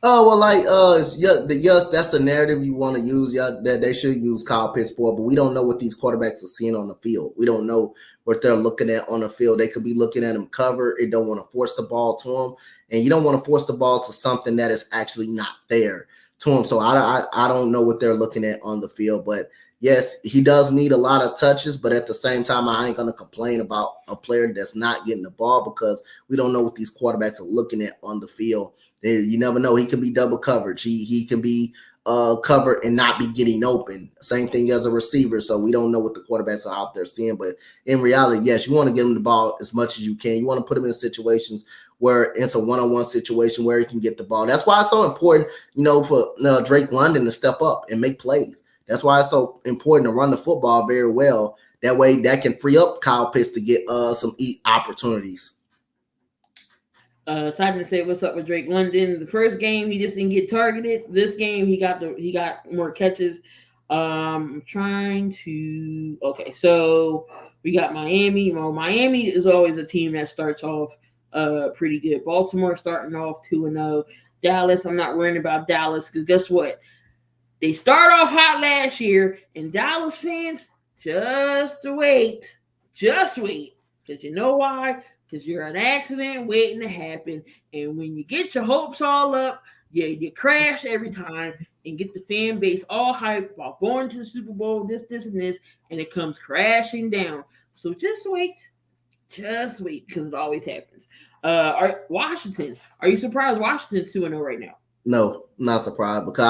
Oh, well, yes, that's a narrative you want to use. Yeah, that they should use Kyle Pitts for, but we don't know what these quarterbacks are seeing on the field. We don't know what they're looking at on the field. They could be looking at him cover. They don't want to force the ball to him, and you don't want to force the ball to something that is actually not there to him. So I don't know what they're looking at on the field, but yes, he does need a lot of touches, but at the same time, I ain't going to complain about a player that's not getting the ball because we don't know what these quarterbacks are looking at on the field. You never know. He could be double coverage. He can be covered and not be getting open. Same thing as a receiver. So we don't know what the quarterbacks are out there seeing. But in reality, yes, you want to get him the ball as much as you can. You want to put him in situations where it's a one-on-one situation where he can get the ball. That's why it's so important, for Drake London to step up and make plays. That's why it's so important to run the football very well. That way that can free up Kyle Pitts to get some opportunities. Simon said, "What's up with Drake London?" The first game he just didn't get targeted. This game he got more catches. Okay, so we got Miami. Well, Miami is always a team that starts off pretty good. Baltimore starting off 2-0. Dallas, I'm not worrying about Dallas because guess what? They start off hot last year, and Dallas fans, just wait. Because you know why? Because you're an accident waiting to happen. And when you get your hopes all up, you crash every time and get the fan base all hyped about going to the Super Bowl, this, and this, and it comes crashing down. So just wait, because it always happens. Washington, are you surprised Washington's 2-0 right now? No, I'm not surprised because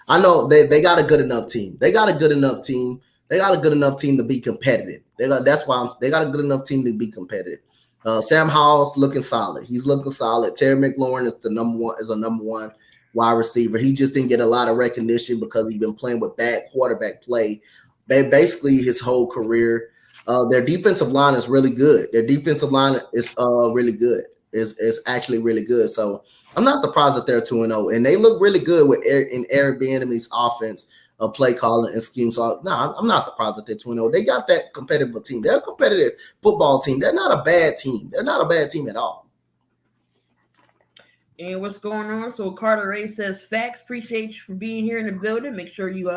I know they got a good enough team. They got a good enough team to be competitive. They got a good enough team to be competitive. Sam Howell's looking solid. He's looking solid. Terry McLaurin is a number one wide receiver. He just didn't get a lot of recognition because he's been playing with bad quarterback play basically his whole career. Their defensive line is really good. Really good. Is actually really good. So I'm not surprised that they're 2-0, and they look really good in Eric Bieniemy's offense, play calling and scheme. So I'm not surprised that they're 2-0. They got that competitive team. They're a competitive football team. They're not a bad team. They're not a bad team at all. And what's going on? So Carter Ray says, "Facts. Appreciate you for being here in the building. Make sure you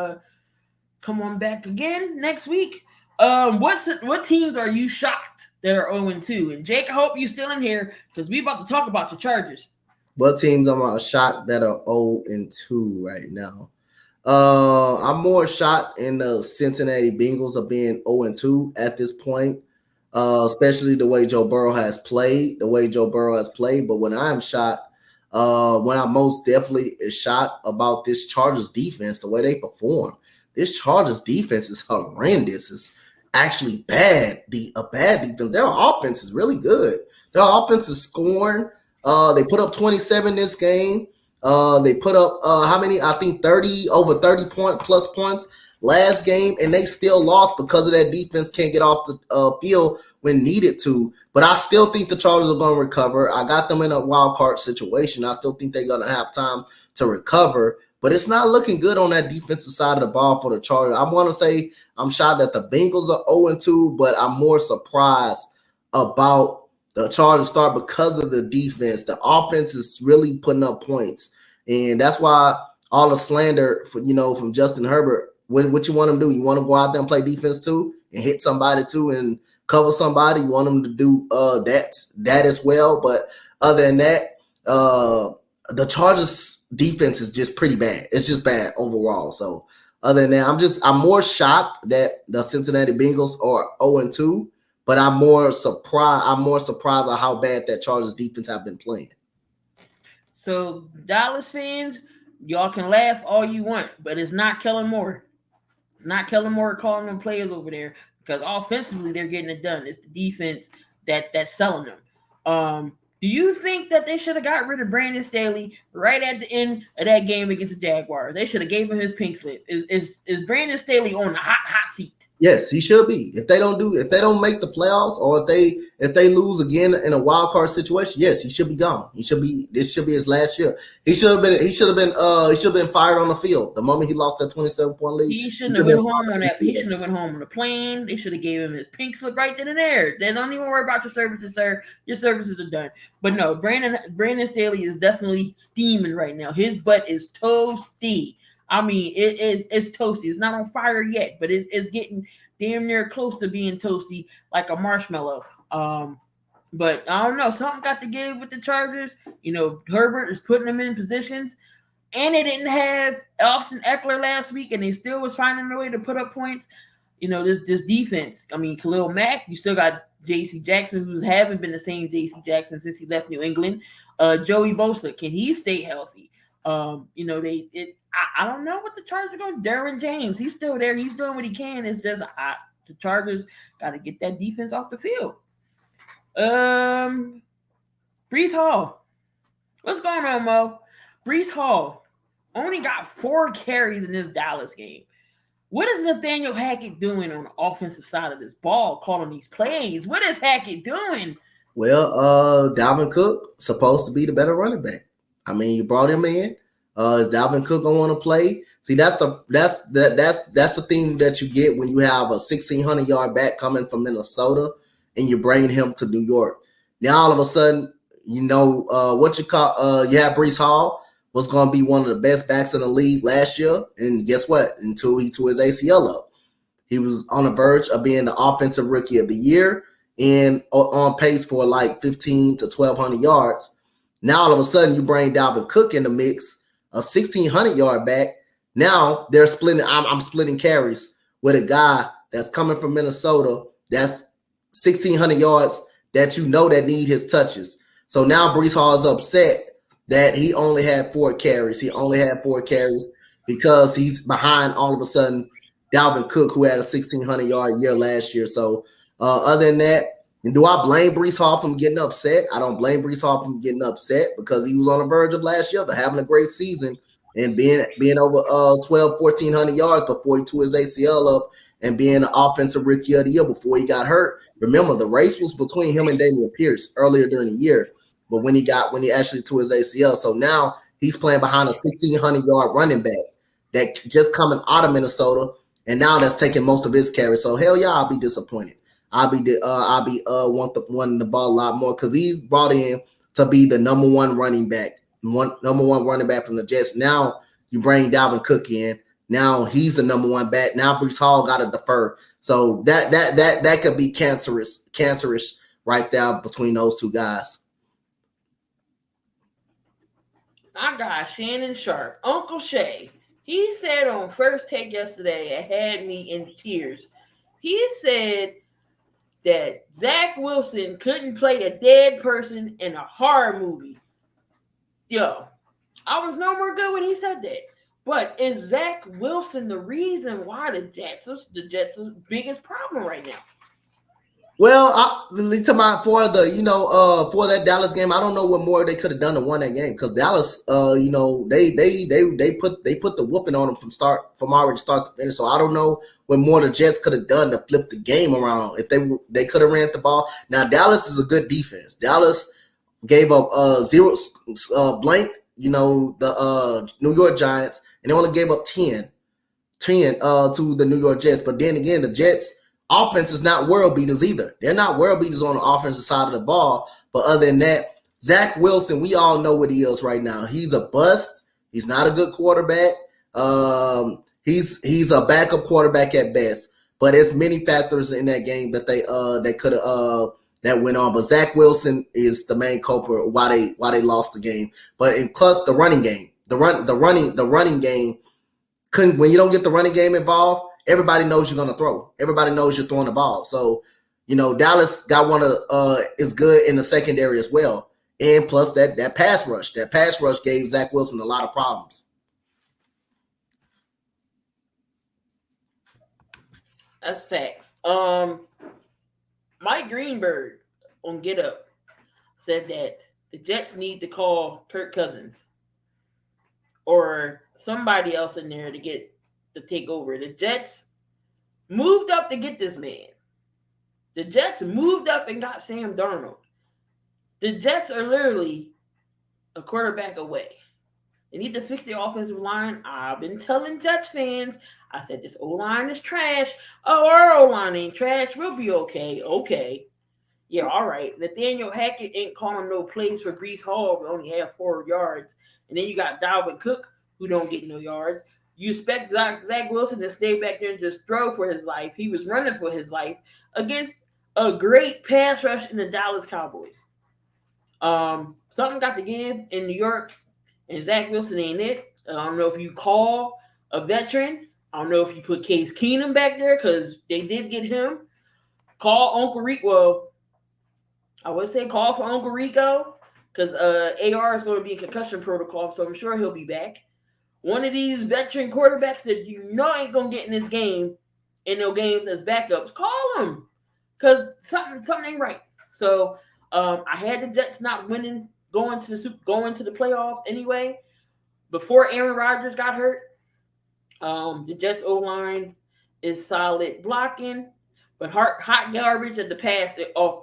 come on back again next week." What teams are you shocked that are 0-2? And Jake, I hope you're still in here because we about to talk about your Chargers. What teams am I shocked that are 0-2 right now? I'm more shocked in the Cincinnati Bengals of being 0-2 at this point, especially the way Joe Burrow has played. But when I'm shocked, when I most definitely is shocked about this Chargers defense, the way they perform. This Chargers defense is horrendous. It's actually bad. A bad defense. Their offense is really good. Their offense is scoring. They put up 27 this game. They put up how many? I think 30 plus points last game, and they still lost because of that defense can't get off the field when needed to. But I still think the Chargers are going to recover. I got them in a wild card situation. I still think they're going to have time to recover. But it's not looking good on that defensive side of the ball for the Chargers. I want to say I'm shocked that the Bengals are 0-2, but I'm more surprised about The Chargers start because of the defense. The offense is really putting up points, and that's why all the slander from Justin Herbert. What you want him to do? You want him to go out there and play defense too, and hit somebody too, and cover somebody. You want him to do that as well. But other than that, the Chargers defense is just pretty bad. It's just bad overall. So other than that, I'm more shocked that the Cincinnati Bengals are 0-2, but I'm more surprised at how bad that Chargers defense have been playing. So Dallas fans, y'all can laugh all you want, but it's not Kellen Moore. It's not Kellen Moore calling them players over there, because offensively they're getting it done. It's the defense that's selling them. Do you think that they should have got rid of Brandon Staley right at the end of that game against the Jaguars? They should have gave him his pink slip. Is Brandon Staley on the hot seat? Yes, he should be. If they don't make the playoffs, or if they lose again in a wild card situation, yes, he should be gone. This should be his last year. He should have been fired on the field the moment he lost that 27-point lead. He shouldn't have went home on that. He shouldn't have went home on the plane. They should have gave him his pink slip right then and there. They don't even worry about your services, sir. Your services are done. But no, Brandon Staley is definitely steaming right now. His butt is toasty. I mean, it's toasty. It's not on fire yet, but it's getting damn near close to being toasty, like a marshmallow. But I don't know. Something got to give with the Chargers. Herbert is putting them in positions, and they didn't have Austin Eckler last week, and they still was finding a way to put up points. This defense. I mean, Khalil Mack. You still got J.C. Jackson, who haven't been the same J.C. Jackson since he left New England. Joey Bosa, can he stay healthy? I don't know what the Chargers are going to do. Derwin James, he's still there. He's doing what he can. It's just the Chargers got to get that defense off the field. Breece Hall. What's going on, Mo? Breece Hall only got 4 carries in this Dallas game. What is Nathaniel Hackett doing on the offensive side of this ball, calling these plays? What is Hackett doing? Well, Dalvin Cook supposed to be the better running back. I mean, you brought him in. Is Dalvin Cook gonna want to play? See, that's the thing that you get when you have a 1,600-yard back coming from Minnesota and you're bringing him to New York. Now all of a sudden, you have Breece Hall was gonna be one of the best backs in the league last year, and guess what? Until he tore his ACL up, he was on the verge of being the offensive rookie of the year and on pace for like 1,500 to 1,200 yards. Now all of a sudden, you bring Dalvin Cook in the mix, a 1,600-yard back. Now they're splitting. I'm splitting carries with a guy that's coming from Minnesota. That's 1,600 yards that that need his touches. So now Breece Hall is upset that he only had 4 carries. He only had 4 carries because he's behind all of a sudden Dalvin Cook, who had a 1,600-yard year last year. So other than that, and do I blame Breece Hall from getting upset? I don't blame Breece Hall from getting upset because he was on the verge of last year, but having a great season and being over 1,400 yards before he tore his ACL up and being an offensive rookie of the year before he got hurt. Remember, the race was between him and Damian Pierce earlier during the year, but when he actually tore his ACL, so now he's playing behind a 1,600-yard running back that just coming out of Minnesota, and now that's taking most of his carries. So hell yeah, I'll be disappointed. I'll be wanting the ball a lot more because he's brought in to be the number one running back from the Jets. Now you bring Dalvin Cook in. Now he's the number one back. Now Breece Hall got to defer. So that could be cancerous right there between those two guys. I got Shannon Sharp, Uncle Shay. He said on First Take yesterday, it had me in tears. He said that Zach Wilson couldn't play a dead person in a horror movie. Yo, I was no more good when he said that. But is Zach Wilson the reason why the Jets are the biggest problem right now? Well, for that Dallas game, I don't know what more they could have done to win that game because Dallas, they put the whooping on them from already start to finish. So I don't know what more the Jets could have done to flip the game around if they could have ran the ball. Now Dallas is a good defense. Dallas gave up 0 blank, the New York Giants, and they only gave up 10 to the New York Jets. But then again, the Jets offense is not world beaters either. They're not world beaters on the offensive side of the ball. But other than that, Zach Wilson, we all know what he is right now. He's a bust. He's not a good quarterback. He's a backup quarterback at best. But there's many factors in that game that they could have that went on. But Zach Wilson is the main culprit why they lost the game. But in plus the running game, the running game couldn't, when you don't get the running game involved, everybody knows you're gonna throw. Everybody knows you're throwing the ball. So, Dallas got one of is good in the secondary as well. And plus that pass rush. That pass rush gave Zach Wilson a lot of problems. That's facts. Mike Greenberg on Get Up said that the Jets need to call Kirk Cousins or somebody else in there to take over. The Jets moved up to get this man. The Jets moved up and got Sam Darnold. The Jets are literally a quarterback away. They need to fix the offensive line. I've been telling Jets fans, I said this O-line is trash. Oh, our O-line ain't trash. We'll be okay. Okay. Yeah, all right. Nathaniel Hackett ain't calling no plays for Breece Hall. We only have 4 yards. And then you got Dalvin Cook, who don't get no yards. You expect Zach Wilson to stay back there and just throw for his life. He was running for his life against a great pass rush in the Dallas Cowboys. Something got to give in New York, and Zach Wilson ain't it. I don't know if you call a veteran. I don't know if you put Case Keenum back there because they did get him. Call Uncle Rico. Well, I would say call for Uncle Rico because AR is going to be in concussion protocol, so I'm sure he'll be back. One of these veteran quarterbacks that ain't going to get in this game, in no games as backups, call them because something ain't right. So I had the Jets not winning, going to the playoffs anyway. Before Aaron Rodgers got hurt, the Jets O-line is solid blocking, but hot garbage at the pass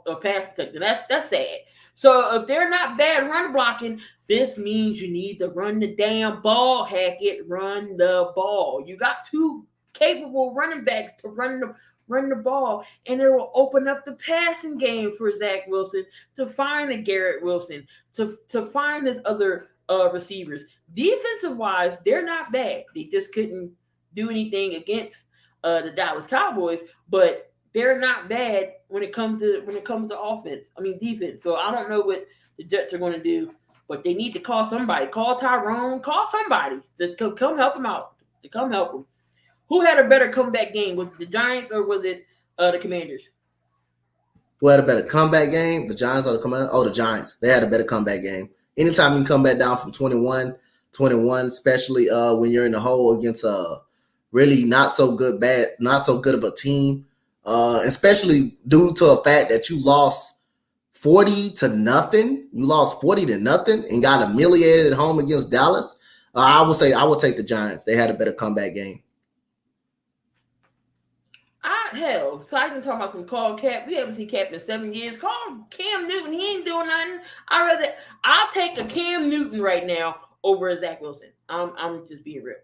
protection. That's sad. So if they're not bad run blocking, this means you need to run the damn ball, Hackett. Run the ball. You got 2 capable running backs to run the ball, and it will open up the passing game for Zach Wilson to find a Garrett Wilson, to find his other receivers. Defensive wise, they're not bad. They just couldn't do anything against the Dallas Cowboys, but they're not bad when it comes to offense. I mean defense. So I don't know what the Jets are going to do, but they need to call somebody. Call Tyrone. Call somebody to come help them out. To come help them. Who had a better comeback game? Was it the Giants or was it the Commanders? Who had a better comeback game? The Giants or the Commanders? Oh, the Giants. They had a better comeback game. Anytime you come back down from 21, especially when you're in the hole against a really not so good of a team, especially due to a fact that you lost 40-0. You lost 40-0 and got humiliated at home against Dallas. I would take the Giants. They had a better comeback game. Hell, so I can talk about some call Cap. We haven't seen Cap in 7 years. Call Cam Newton. He ain't doing nothing. I'll take a Cam Newton right now over a Zach Wilson. I'm just being real.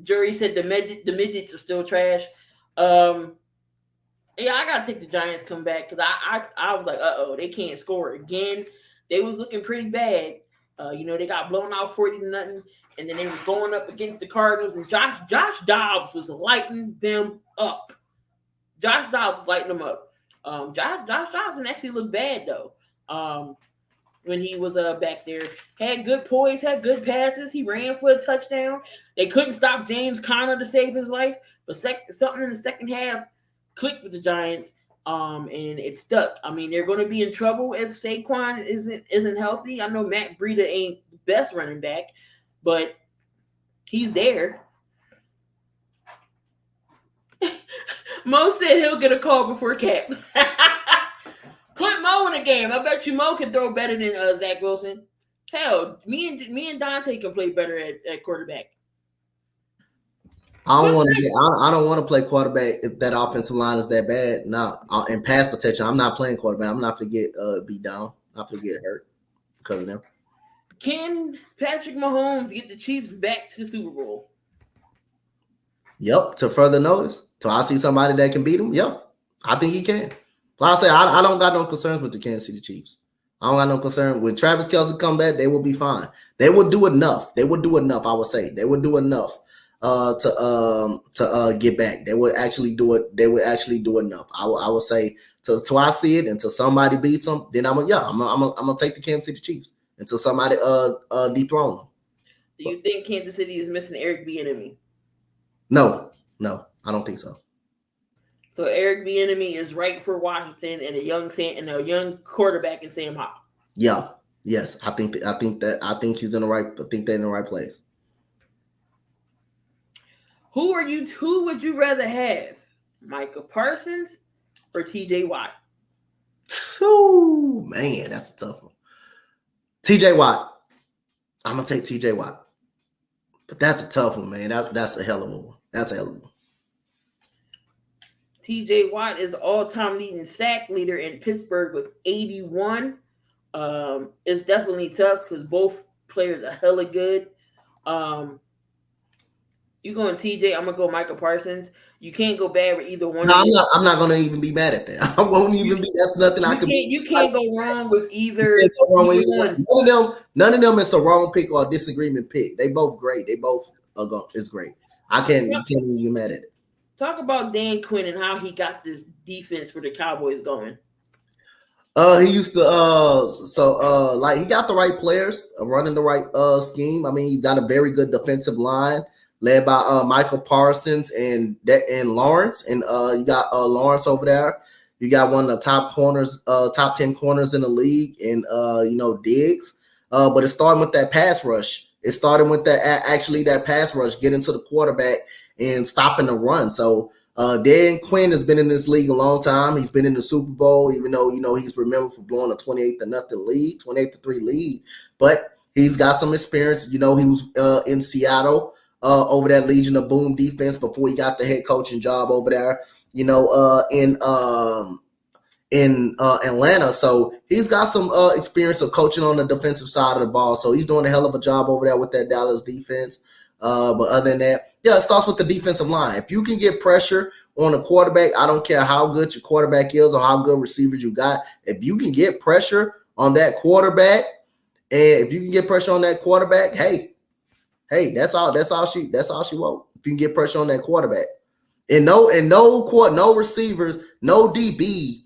Jury said the midgets are still trash. Yeah, I gotta take the Giants come back because I was like, they can't score again. They was looking pretty bad. They got blown out 40-0. And then they was going up against the Cardinals, and Josh Dobbs was lighting them up. Josh Dobbs was lighting them up. Josh Dobbs didn't actually look bad though. When he was back there, had good poise, had good passes. He ran for a touchdown. They couldn't stop James Conner to save his life, but something in the second half clicked with the Giants, and it stuck. I mean, they're going to be in trouble if Saquon isn't healthy. I know Matt Breida ain't the best running back, but he's there. Mo said he'll get a call before Cap. Put Mo in the game. I bet you Mo can throw better than Zach Wilson. Hell, me and Dante can play better at quarterback. I don't want to play quarterback if that offensive line is that bad. No, in pass protection, I'm not playing quarterback. I'm not to get beat down. I'm not to get hurt because of them. Can Patrick Mahomes get the Chiefs back to the Super Bowl? Yep. To further notice, till I see somebody that can beat him. Yep, I think he can. Like I say, I don't got no concerns with the Kansas City Chiefs. I don't got no concern when Travis Kelce come back. They will be fine. They will do enough. They would do enough. I would say they would do enough to get back. They would actually do it. They would actually do enough. I would say till I see it until somebody beats them. Then I'm gonna take the Kansas City Chiefs until somebody dethrone them. Do you think Kansas City is missing Eric Bieniemy? No, I don't think so. So Eric Bieniemy is right for Washington, and a young quarterback in Sam Howell. Yeah, yes, I think he's in the right. I think they're in the right place. Who would you rather have, Micah Parsons or T.J. Watt? Oh man, that's a tough one. T.J. Watt. I'm gonna take T.J. Watt, but that's a tough one, man. That's a hell of a one. That's a hell of a one. T.J. Watt is the all-time leading sack leader in Pittsburgh with 81. It's definitely tough because both players are hella good. You going TJ? I'm gonna go Michael Parsons. You can't go bad with either one. No, I'm not gonna even be mad at that. I won't even be. That's nothing I can. You can't go wrong with either. None of them is a wrong pick or a disagreement pick. They both great. They both is great. You can't even be mad at it. Talk about Dan Quinn and how he got this defense for the Cowboys going. He used to like he got the right players running the right scheme. I mean, he's got a very good defensive line led by Michael Parsons and Lawrence, and you got Lawrence over there. You got one of the top 10 corners in the league, and Diggs. But it's starting with that pass rush. It's starting with that pass rush, getting to the quarterback and stopping the run. So Dan Quinn has been in this league a long time. He's been in the Super Bowl, even though he's remembered for blowing a 28-3 lead. But he's got some experience. He was in Seattle over that Legion of Boom defense before he got the head coaching job over there. In Atlanta, so he's got some experience of coaching on the defensive side of the ball. So he's doing a hell of a job over there with that Dallas defense. But other than that, it starts with the defensive line. If you can get pressure on a quarterback, I don't care how good your quarterback is or how good receivers you got. If you can get pressure on that quarterback, hey, that's all she wants. If you can get pressure on that quarterback, and no receivers, no DB,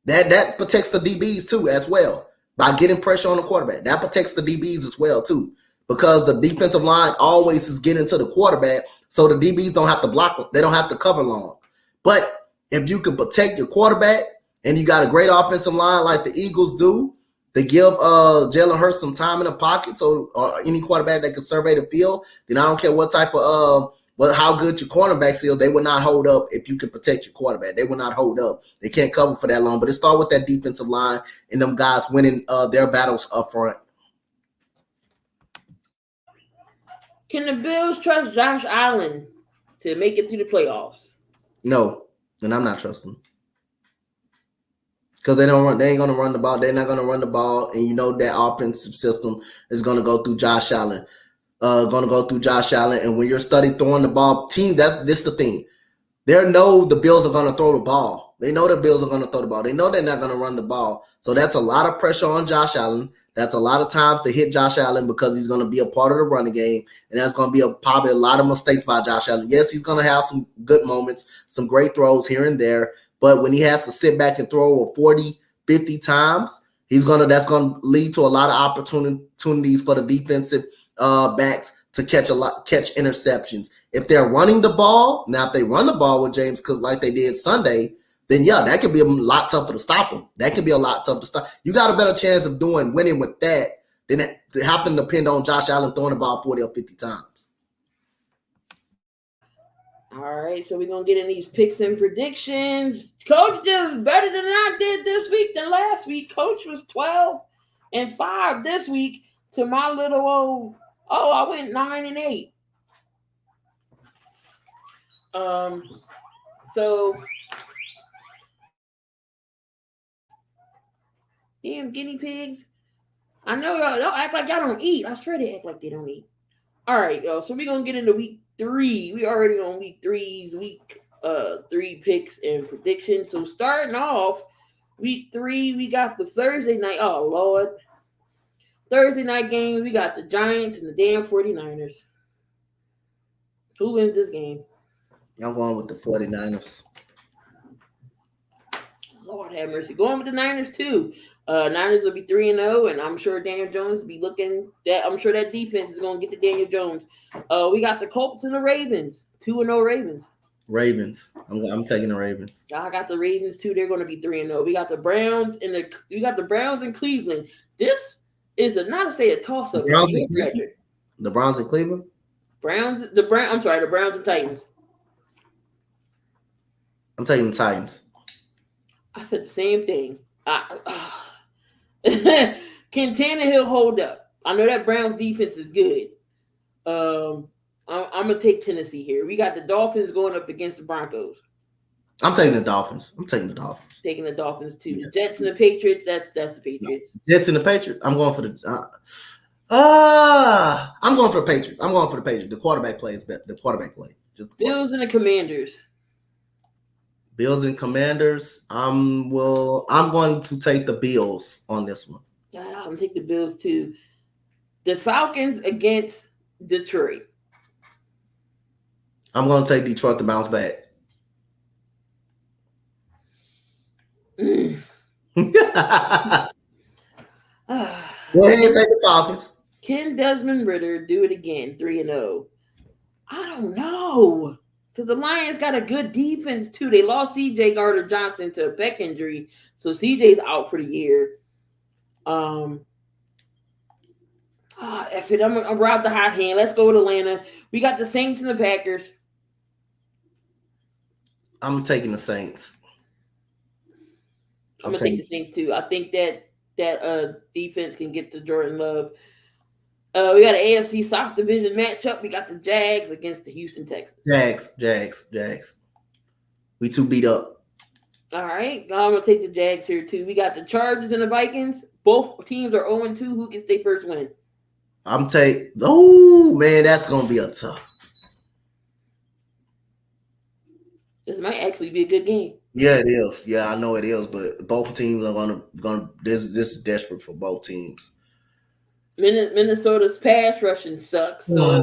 that protects the DBs too as well by getting pressure on the quarterback. That protects the DBs as well too, because the defensive line always is getting to the quarterback, so the DBs don't have to block them. They don't have to cover long. But if you can protect your quarterback and you got a great offensive line like the Eagles do, to give Jalen Hurts some time in the pocket, so any quarterback that can survey the field, then I don't care what type of how good your cornerbacks is, they will not hold up if you can protect your quarterback. They will not hold up. They can't cover for that long. But it starts with that defensive line and them guys winning their battles up front. Can the Bills trust Josh Allen to make it through the playoffs? No, and I'm not trusting them. Because they ain't gonna run the ball. They're not gonna run the ball, and that offensive system is gonna go through Josh Allen. And when you're studying throwing the ball, this the thing. They know the Bills are gonna throw the ball. They know the Bills are gonna throw the ball. They know they're not gonna run the ball. So that's a lot of pressure on Josh Allen. That's a lot of times to hit Josh Allen because he's gonna be a part of the running game, and that's gonna be probably a lot of mistakes by Josh Allen. Yes, he's gonna have some good moments, some great throws here and there. But when he has to sit back and throw 40, 50 times, that's going to lead to a lot of opportunities for the defensive backs to catch interceptions. If they're running the ball, now if they run the ball with James Cook like they did Sunday, then that could be a lot tougher to stop them. That could be a lot tougher to stop. You got a better chance of winning with that than having to depend on Josh Allen throwing the ball 40 or 50 times. All right, so we're going to get in these picks and predictions. Coach did better than I did this week than last week. Coach was 12-5 this week to my little old, I went 9-8. So, damn guinea pigs. I know y'all act like y'all don't eat. I swear they act like they don't eat. All right, yo. So we're gonna get into week 3. We already on week 3's week 3 picks and predictions. So starting off week 3, we got the Thursday night. Oh Lord. Thursday night game, we got the Giants and the damn 49ers. Who wins this game? I'm going with the 49ers. Lord have mercy. Going with the Niners too. Niners will be 3-0, and I'm sure Daniel Jones will be looking that. I'm sure that defense is going to get to Daniel Jones. We got the Colts and the Ravens. 2-0 Ravens. Ravens. I'm taking the Ravens. I got the Ravens too. They're going to be 3-0. We got the Browns and Browns in Cleveland. This is not to say a toss up. The Browns in Cleveland. The Browns and Titans. I'm taking the Titans. I said the same thing. Can Tannehill hold up? I know that Browns defense is good. I'm gonna take Tennessee here. We got the Dolphins going up against the Broncos. I'm taking the Dolphins. Taking the Dolphins too. Yeah. Jets and the Patriots. That's the Patriots. Jets and the Patriots. I'm going for the. I'm going for the Patriots. The quarterback plays better. The quarterback play. Just Bills and the Commanders. Bills and Commanders. I'm going to take the Bills on this one. Yeah, I'm going to take the Bills too. The Falcons against Detroit. I'm going to take Detroit to bounce back. Go ahead and take the Falcons. Can Desmond Ridder do it again? 3-0. I don't know. Because the Lions got a good defense, too. They lost C.J. Gardner-Johnson to a pec injury. So C.J.'s out for the year. I'm route the hot hand. Let's go with Atlanta. We got the Saints and the Packers. I'm taking the Saints. I'm going to take the Saints, too. I think that defense can get to Jordan Love. We got an AFC South Division matchup. We got the Jags against the Houston Texans. Jags. We too beat up. All right. I'm going to take the Jags here, too. We got the Chargers and the Vikings. Both teams are 0-2. Who gets their first win? Oh, man, that's going to be a tough. This might actually be a good game. Yeah, it is. Yeah, I know it is, but both teams are gonna. This is desperate for both teams. Minnesota's pass rushing sucks. So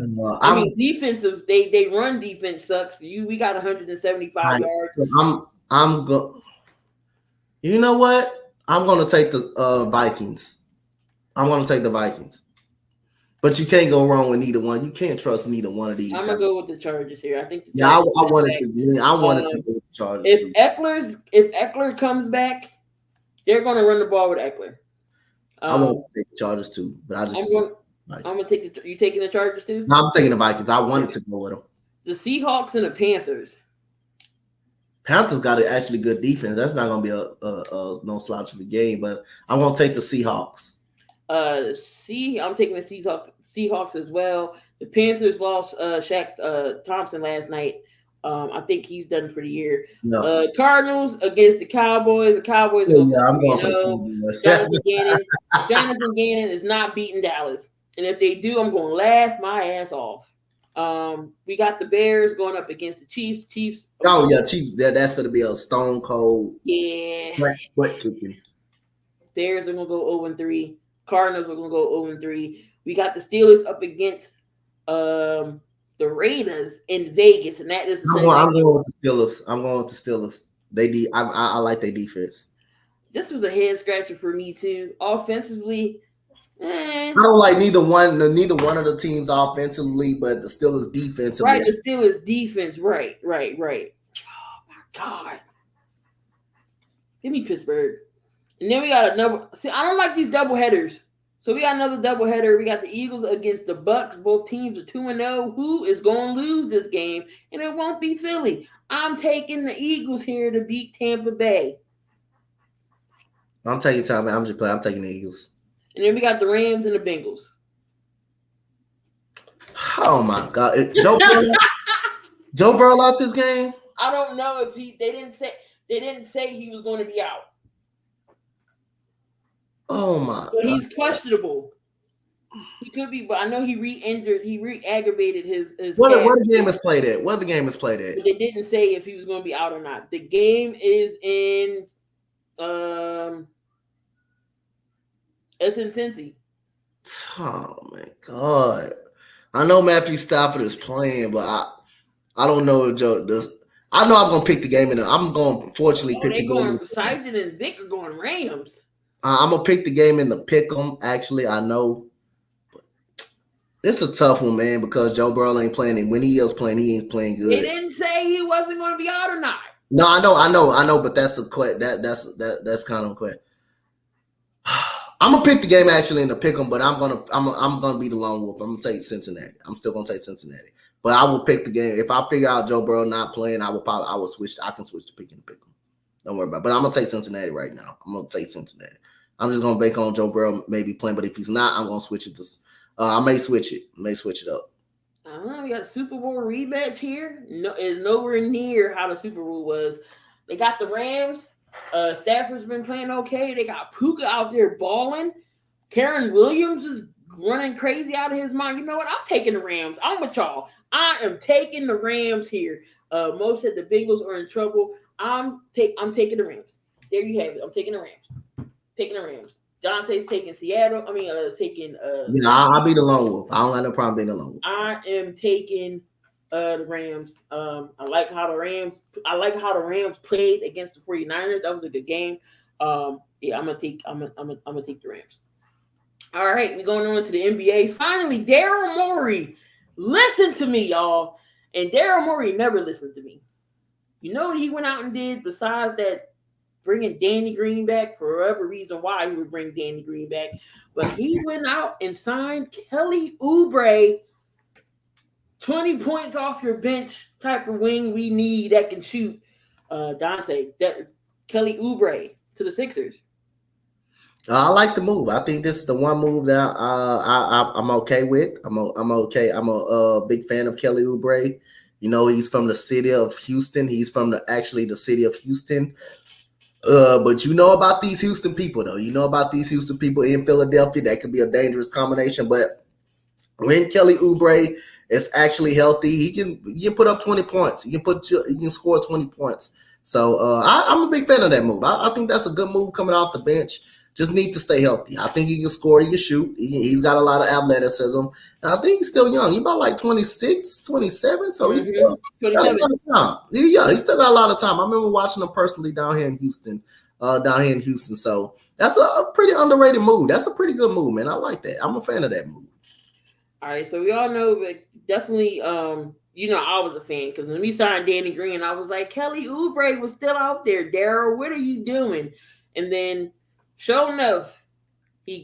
defensive. They run defense sucks. We got 175 yards. I'm go. You know what? I'm gonna take the Vikings. I'm gonna take the Vikings. But you can't go wrong with neither one. You can't trust neither one of these. I'm gonna go with the Chargers here. I think. I wanted to go with the Chargers. If Eckler comes back, they're gonna run the ball with Eckler. I want to take the Chargers too, but I'm gonna take you taking the Chargers too. No, I'm taking the Vikings. I wanted to go with them. The Seahawks and the Panthers. Panthers got an actually good defense. That's not gonna be a no slouch of a game, but I'm gonna take the Seahawks. I'm taking the Seahawks as well. The Panthers lost Shaq Thompson last night. I think he's done for the year. No. Cardinals against the Cowboys. The Cowboys. I'm going for Jonathan Gannon is not beating Dallas, and if they do, I'm going to laugh my ass off. We got the Bears going up against the Chiefs. Chiefs. Oh yeah, Chiefs. That's going to be a stone cold. Yeah. Butt kicking. Bears are going to go 0-3. Cardinals are going to go 0-3. We got the Steelers up against the Raiders in Vegas, and that is. I'm going with the Steelers. I like their defense. This was a head scratcher for me too. Offensively, I don't like neither one of the teams offensively, but the Steelers defensively. Right, the Steelers defense. Right. Oh my God! Give me Pittsburgh. And then we got another. See, I don't like these double headers. So we got another doubleheader. We got the Eagles against the Bucks. Both teams are 2-0. Who is going to lose this game? And it won't be Philly. I'm taking the Eagles here to beat Tampa Bay. I'm taking time. I'm taking the Eagles. And then we got the Rams and the Bengals. Oh my God, Joe Burrow out this game? I don't know if they didn't say he was going to be out. Oh my! So he's questionable. He could be, but I know he re-injured. He re-aggravated his What calf. the game is played at? What the game is played at? But they didn't say if he was going to be out or not. The game is in it's in Cincy. Oh my God! I know Matthew Stafford is playing, but I don't know if Joe does. I know I'm gonna pick the game, and I'm gonna fortunately pick They the going game. Siphon and Vic are going Rams. I'm gonna pick the game in the pick 'em. Actually, I know. This is a tough one, man, because Joe Burrow ain't playing, and when he is playing, he ain't playing good. They didn't say he wasn't going to be out or not. No, I know, but that's a that's kind of a question. I'm gonna pick the game actually in the pick 'em, but I'm gonna be the lone wolf. I'm gonna take Cincinnati. I'm still gonna take Cincinnati, but I will pick the game if I figure out Joe Burrow not playing. I will switch. I can switch to picking the pick 'em. Don't worry about it. But I'm gonna take Cincinnati right now. I'm gonna take Cincinnati. I'm just gonna bank on Joe Burrow maybe playing, but if he's not, I'm gonna switch it to. I may switch it. Up. I don't know. We got a Super Bowl rematch here. No, it's nowhere near how the Super Bowl was. They got the Rams. Stafford's been playing okay. They got Puka out there balling. Karen Williams is running crazy out of his mind. You know what? I'm taking the Rams. I'm with y'all. I am taking the Rams here. Most said the Bengals are in trouble. I'm taking the Rams. There you have it. I'm taking the Rams. Taking the Rams. Dante's taking Seattle. Taking. I'll be the lone wolf. I don't have no problem being the lone wolf. I am taking the Rams. I like how the Rams played against the 49ers. That was a good game. I'm gonna take the Rams. All right, we're going on to the NBA. Finally, Daryl Morey. Listen to me, y'all. And Daryl Morey never listened to me. You know what he went out and did besides that? Bringing Danny Green back for whatever reason why he would bring Danny Green back. But he went out and signed Kelly Oubre, 20 points off your bench type of wing we need that can shoot. Dante, that Kelly Oubre to the Sixers. I like the move. I think this is the one move that I'm okay with. I'm okay. I'm a big fan of Kelly Oubre. You know, he's from the city of Houston. He's from the city of Houston. But you know about these Houston people, though. You know about these Houston people in Philadelphia. That could be a dangerous combination. But when Kelly Oubre is actually healthy, he can put up 20 points. He can score 20 points. So I'm a big fan of that move. I think that's a good move coming off the bench. Just need to stay healthy. I think he can score. He can shoot. He's got a lot of athleticism. And I think he's still young. He's about like 26, 27. So he's still got a lot of time. He's still got a lot of time. I remember watching him personally down here in Houston. So that's a pretty underrated move. That's a pretty good move, man. I like that. I'm a fan of that move. All right. So we all know, but definitely, I was a fan because when we signed Danny Green, I was like, Kelly Oubre was still out there. Daryl, what are you doing? And then, sure enough, he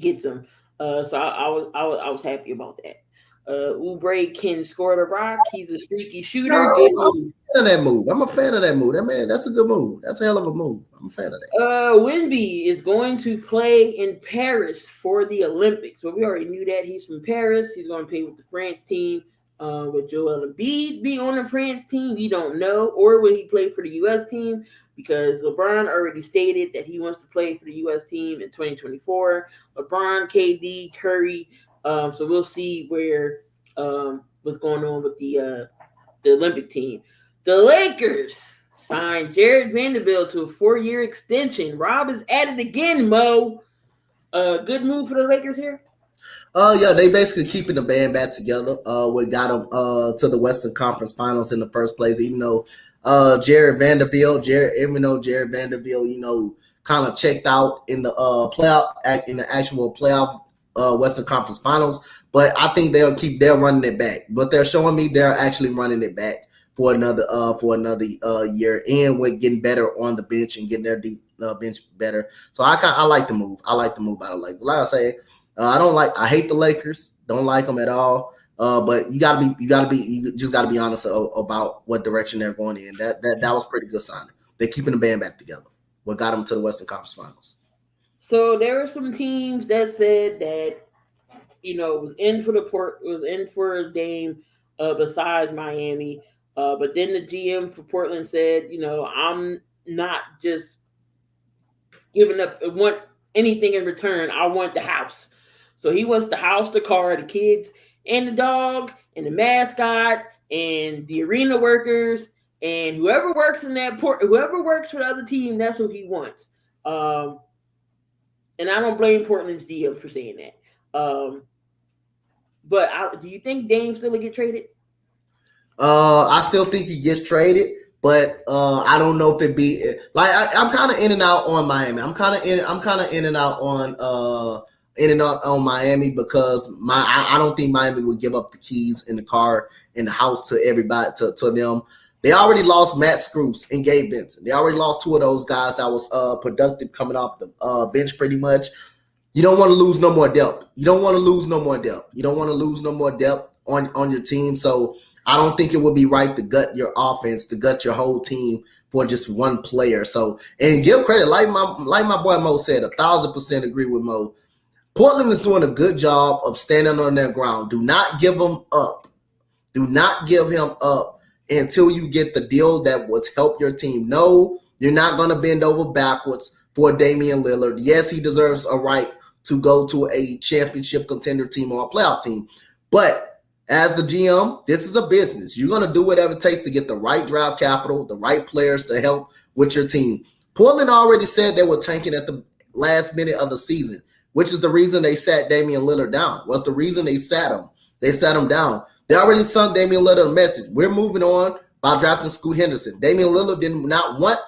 gets him. So I was happy about that. Oubre can score the rock. He's a streaky shooter. I'm a fan of that move. That man, that's a good move. That's a hell of a move. I'm a fan of that. Wemby is going to play in Paris for the Olympics. Well, we already knew that. He's from Paris. He's going to play with the France team. Would Joel Embiid be on the France team? We don't know. Or will he play for the U.S. team? Because LeBron already stated that he wants to play for the U.S. team in 2024. LeBron, KD, Curry. So we'll see what's going on with the Olympic team. The Lakers signed Jared Vanderbilt to a 4-year extension. Rob is at it again, Mo. Good move for the Lakers here. Yeah, they basically keeping the band back together. What got them to the Western Conference Finals in the first place, even though Jared Vanderbilt, kind of checked out in the actual playoff Western Conference Finals. But I think they're running it back. But they're showing me they're actually running it back for another year, and with getting better on the bench and getting their deep bench better. So I like the move. I like the move out of Lakers. Like I say, I hate the Lakers. Don't like them at all. But you just gotta be honest about what direction they're going in. That was pretty good signing. They're keeping the band back together. What got them to the Western Conference Finals. So there were some teams that said that was in for a Dame besides Miami. But then the GM for Portland said, I'm not just giving up. I want anything in return. I want the house. So he wants to house the car, the kids, and the dog, and the mascot, and the arena workers, and whoever works in that port, whoever works for the other team. That's what he wants. And I don't blame Portland's GM for saying that. But do you think Dame still will get traded? I still think he gets traded, but I don't know if it be like I'm kind of in and out on Miami. I'm kind of in and out on Miami because I don't think Miami would give up the keys in the car in the house to everybody to them. They already lost Matt Screws and Gabe Vincent. They already lost two of those guys that was productive coming off the bench pretty much. You don't want to lose no more depth. You don't want to lose no more depth on your team. So I don't think it would be right to gut your offense, to gut your whole team for just one player. So, and give credit, like my boy Mo said, 1,000% agree with Mo. Portland is doing a good job of standing on their ground. Do not give them up. Do not give him up until you get the deal that would help your team. No, you're not going to bend over backwards for Damian Lillard. Yes, he deserves a right to go to a championship contender team or a playoff team. But as the GM, this is a business. You're going to do whatever it takes to get the right draft capital, the right players to help with your team. Portland already said they were tanking at the last minute of the season, which is the reason they sat Damian Lillard down. What's the reason they sat him? They sat him down. They already sent Damian Lillard a message. We're moving on by drafting Scoot Henderson. Damian Lillard did not want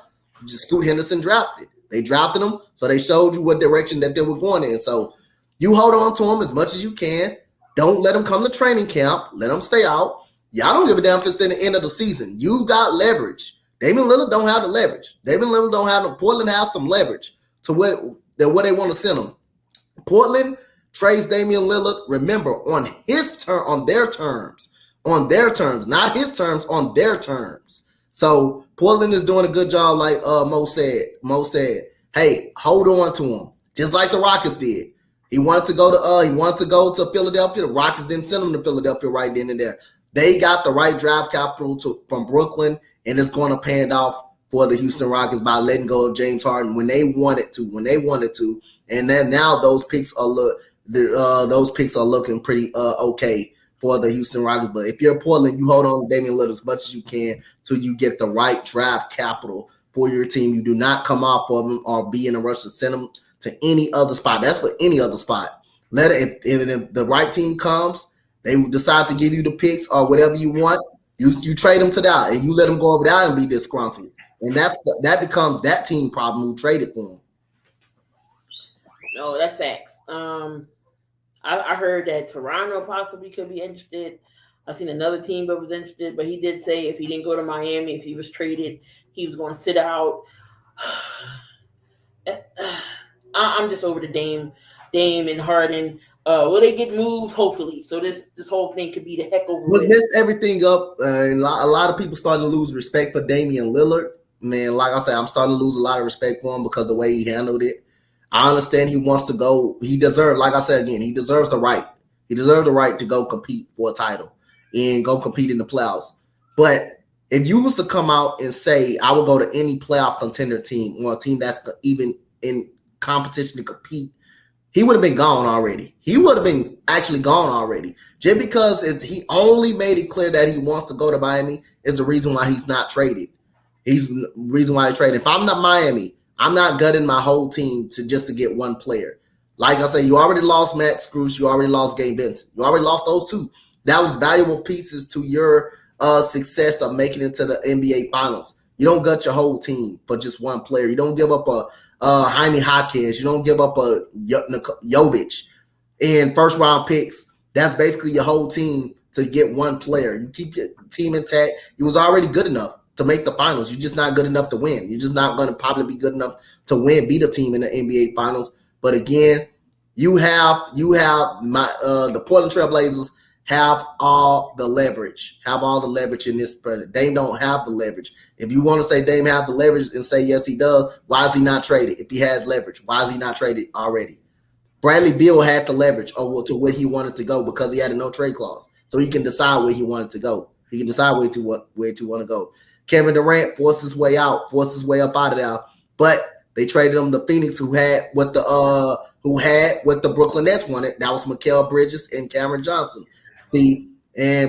just Scoot Henderson drafted. They drafted him, so they showed you what direction that they were going in. So you hold on to him as much as you can. Don't let him come to training camp. Let him stay out. Y'all don't give a damn if it's in the end of the season. You got leverage. Damian Lillard don't have the leverage. Damian Lillard don't have the. Portland has some leverage to what they want to send him. Portland trades Damian Lillard. Remember, on their terms, not his terms, on their terms. So Portland is doing a good job, like Mo said. Hey, hold on to him, just like the Rockets did. He wanted to go to Philadelphia. The Rockets didn't send him to Philadelphia right then and there. They got the right draft capital from Brooklyn, and it's going to pan off for the Houston Rockets by letting go of James Harden when they wanted to. And then now those picks are looking pretty okay for the Houston Rockets. But if you're Portland, you hold on to Damian Lillard as much as you can till you get the right draft capital for your team. You do not come off of them or be in a rush to send them to any other spot. That's for any other spot. If the right team comes, they decide to give you the picks or whatever you want, you trade them to that, and you let them go over there and be disgruntled. And that becomes that team problem who traded for them. No, that's facts. I heard that Toronto possibly could be interested. I've seen another team that was interested, but he did say if he didn't go to Miami, if he was traded, he was going to sit out. I'm just over the Dame and Harden. Will they get moved? Hopefully. So this whole thing could be the heck over. We'll mess everything up, and a lot of people starting to lose respect for Damian Lillard. Man, like I said, I'm starting to lose a lot of respect for him because of the way he handled it. I understand he wants to go. He deserves, like I said again, he deserves the right. He deserves the right to go compete for a title and go compete in the playoffs. But if you was to come out and say, I would go to any playoff contender team or a team that's even in competition to compete, he would have been gone already. He would have been actually gone already. Just because he only made it clear that he wants to go to Miami is the reason why he's not traded. He's the reason why he traded. If I'm not Miami, I'm not gutting my whole team to get one player. Like I said, you already lost Matt Screws. You already lost Gabe Vincent. You already lost those two. That was valuable pieces to your success of making it to the NBA Finals. You don't gut your whole team for just one player. You don't give up a Jaime Jaquez. You don't give up a Jovic and first round picks. That's basically your whole team to get one player. You keep your team intact. It was already good enough to make the finals. You're just not good enough to win. You're just not going to probably be good enough to beat a team in the NBA Finals. But again, you have the Portland Trail Blazers have all the leverage. In this present. Dame don't have the leverage. If you want to say Dame have the leverage and say yes he does, why is he not traded? If he has leverage, why is he not traded already? Bradley Beal had the leverage to where he wanted to go because he had a no trade clause, so he can decide where he wanted to go. He can decide where to want to go. Kevin Durant forced his way up out of there. But They traded him to Phoenix, who had what the Brooklyn Nets wanted. That was Mikal Bridges and Cameron Johnson. See,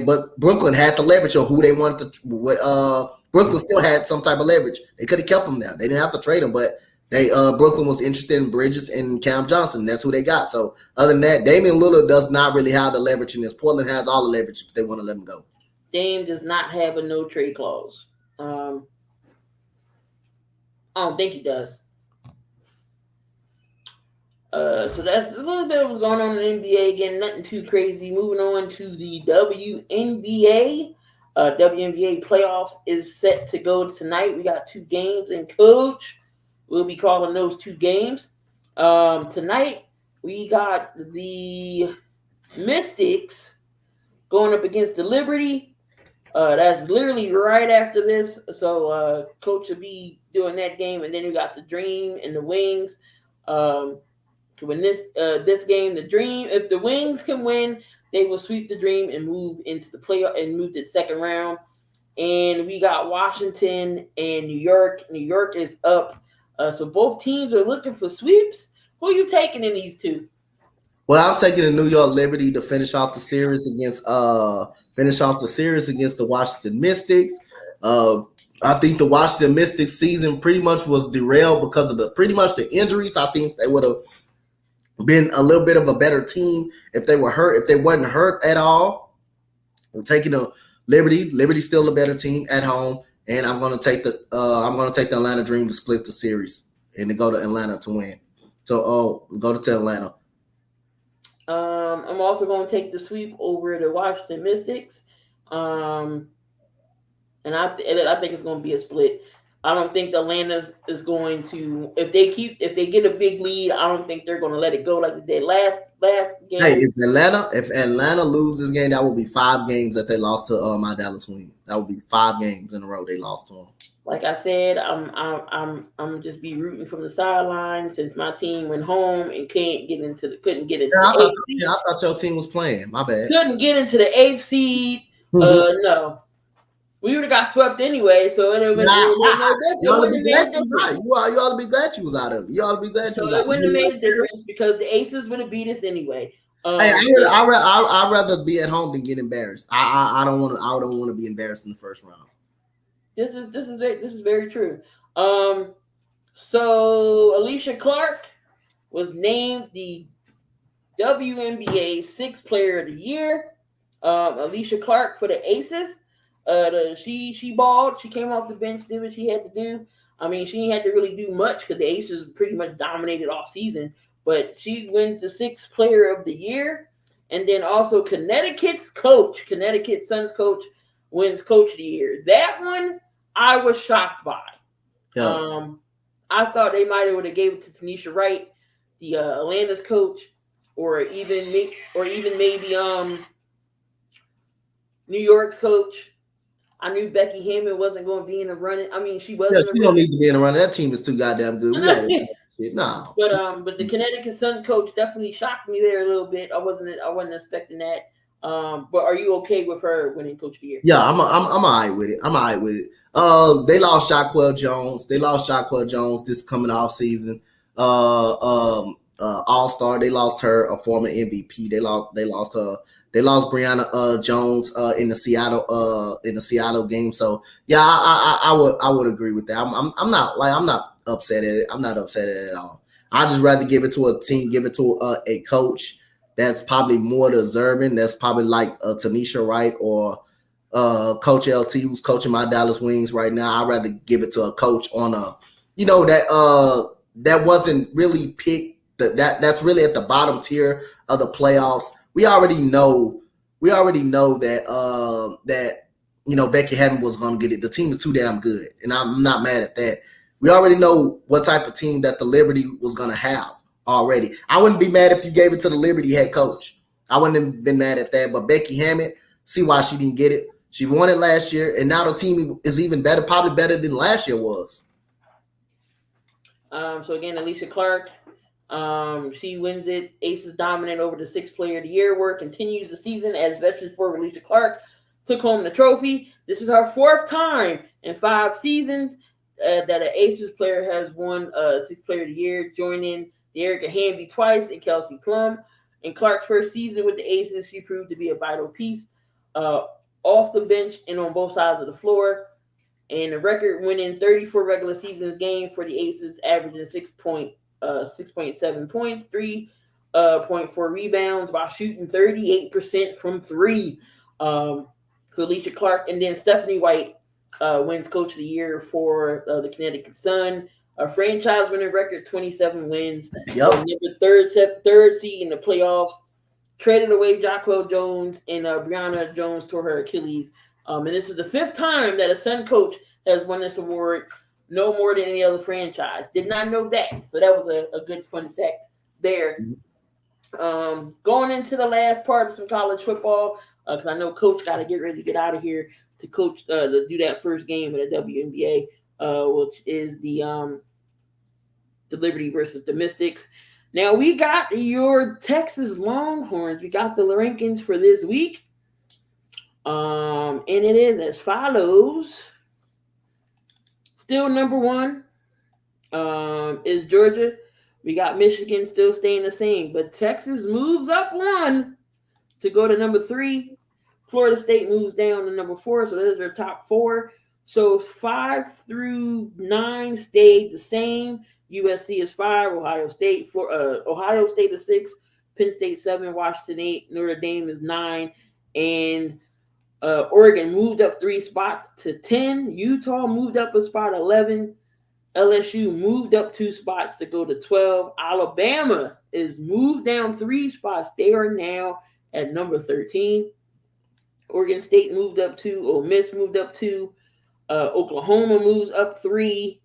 but Brooklyn had the leverage of who they wanted to. Brooklyn still had some type of leverage. They could have kept him there. They didn't have to trade him, but Brooklyn was interested in Bridges and Cam Johnson. That's who they got. So other than that, Damian Lillard does not really have the leverage in this. Portland has all the leverage if they want to let him go. Dame does not have a no trade clause. I don't think he does. So that's a little bit of what's going on in the NBA. Again, nothing too crazy. Moving on to the WNBA. WNBA playoffs is set to go tonight. We got 2 games, and Coach will be calling those 2 games. Tonight, we got the Mystics going up against the Liberty. That's literally right after this. So Coach will be doing that game, and then we got the Dream and the Wings. When this game, the Dream, if the Wings can win, they will sweep the Dream and move into the playoff and move to the second round. And we got Washington and New York. New York is up. So both teams are looking for sweeps. Who are you taking in these 2? Well, I'm taking the New York Liberty to finish off the series against the Washington Mystics. I think the Washington Mystics season pretty much was derailed because of the injuries. I think they would have been a little bit of a better team if they wasn't hurt at all. I'm taking the Liberty. Liberty's still a better team at home, and I'm going to take the Atlanta Dream to split the series and to go to Atlanta to win. So go to Atlanta. I'm also going to take the sweep over the Washington Mystics. And I think it's going to be a split. I don't think Atlanta is going to, if they get a big lead, I don't think they're going to let it go like they did last game. Hey, if Atlanta loses this game, that will be 5 games that they lost to my Dallas Wings. That would be 5 games in a row they lost to them. Like I said, I'm just be rooting from the sideline since my team went home and couldn't get into the 8th seed. I thought your team was playing. My bad. Couldn't get into the 8th seed. No. We would have got swept anyway, so it would have You ought to be glad you was out of it. You ought to be glad you was out of it. So it wouldn't have made a difference because the Aces would have beat us anyway. I'd rather be at home than get embarrassed. I don't want to be embarrassed in the first round. This is very true. So Alicia Clark was named the WNBA 6th Player of the Year. Alicia Clark for the Aces. She balled. She came off the bench, did what she had to do. I mean, she didn't have to really do much because the Aces pretty much dominated all season. But she wins the 6th Player of the Year. And then also Connecticut Suns coach, wins Coach of the Year. That one I was shocked by. Yeah. I thought they might have gave it to Tanisha Wright, the Atlanta's coach, or even maybe New York's coach. I knew Becky Hammond wasn't going to be in the running. I mean, she wasn't. Yeah, she don't need to be in the running. That team is too goddamn good. No. But the Connecticut Sun coach definitely shocked me there a little bit. I wasn't expecting that. But are you okay with her winning Coach of the Year? Yeah, I'm all right with it. They lost Shaquille Jones this coming off season. All-Star. They lost her, a former MVP. They lost her. They lost Brianna Jones in the Seattle game. So yeah, I would agree with that. I'm not upset at it. I'm not upset at it at all. I'd just rather give it to a team, give it to a coach that's probably more deserving. That's probably like Tanisha Wright or Coach LT, who's coaching my Dallas Wings right now. I'd rather give it to a coach on that wasn't really picked. That's really at the bottom tier of the playoffs. We already know that Becky Hammond was going to get it. The team is too damn good, and I'm not mad at that. We already know what type of team that the Liberty was going to have already. I wouldn't be mad if you gave it to the Liberty head coach. I wouldn't have been mad at that. But Becky Hammond, see why she didn't get it. She won it last year, and now the team is even better, probably better than last year was. So again, Alicia Clark, she wins it. Aces dominant over the 6th Player of the Year award, continues the season as veteran forward Alicia Clark took home the trophy. This is her 4th time in 5 seasons. that an Aces player has won Sixth Player of the Year, joining Erica Hamby twice and Kelsey Plum. In Clark's first season with the Aces, she proved to be a vital piece off the bench and on both sides of the floor. And the record winning 34 regular season games for the Aces, averaging 6.7 points, 3.4 rebounds, while shooting 38% from three. So Alicia Clark, and then Stephanie White wins Coach of the Year for the Connecticut Sun. A franchise winning record, 27 wins. Yep. Third seed in the playoffs. Traded away Jacquel Jones, and Brianna Jones tore her Achilles. And this is the fifth time that a Sun coach has won this award, no more than any other franchise. Did not know that. So that was a good fun fact there. Going into the last part of some college football, because I know Coach got to get ready to get out of here to coach to do that first game of the WNBA, which is the Liberty versus the Mystics. Now we got your Texas Longhorns. We got the rankings for this week. And it is as follows. Still number one is Georgia. We got Michigan still staying the same, but Texas moves up one to go to number 3. Florida State moves down to number 4, so those are top 4. So 5 through 9 stayed the same. USC is 5, Ohio State is 6, Penn State 7, Washington 8, Notre Dame is 9, and Oregon moved up 3 spots to 10. Utah moved up a spot 11. LSU moved up 2 spots to go to 12. Alabama is moved down 3 spots. They are now at number 13. Oregon State moved up 2. Ole Miss moved up 2. Oklahoma moves up 3.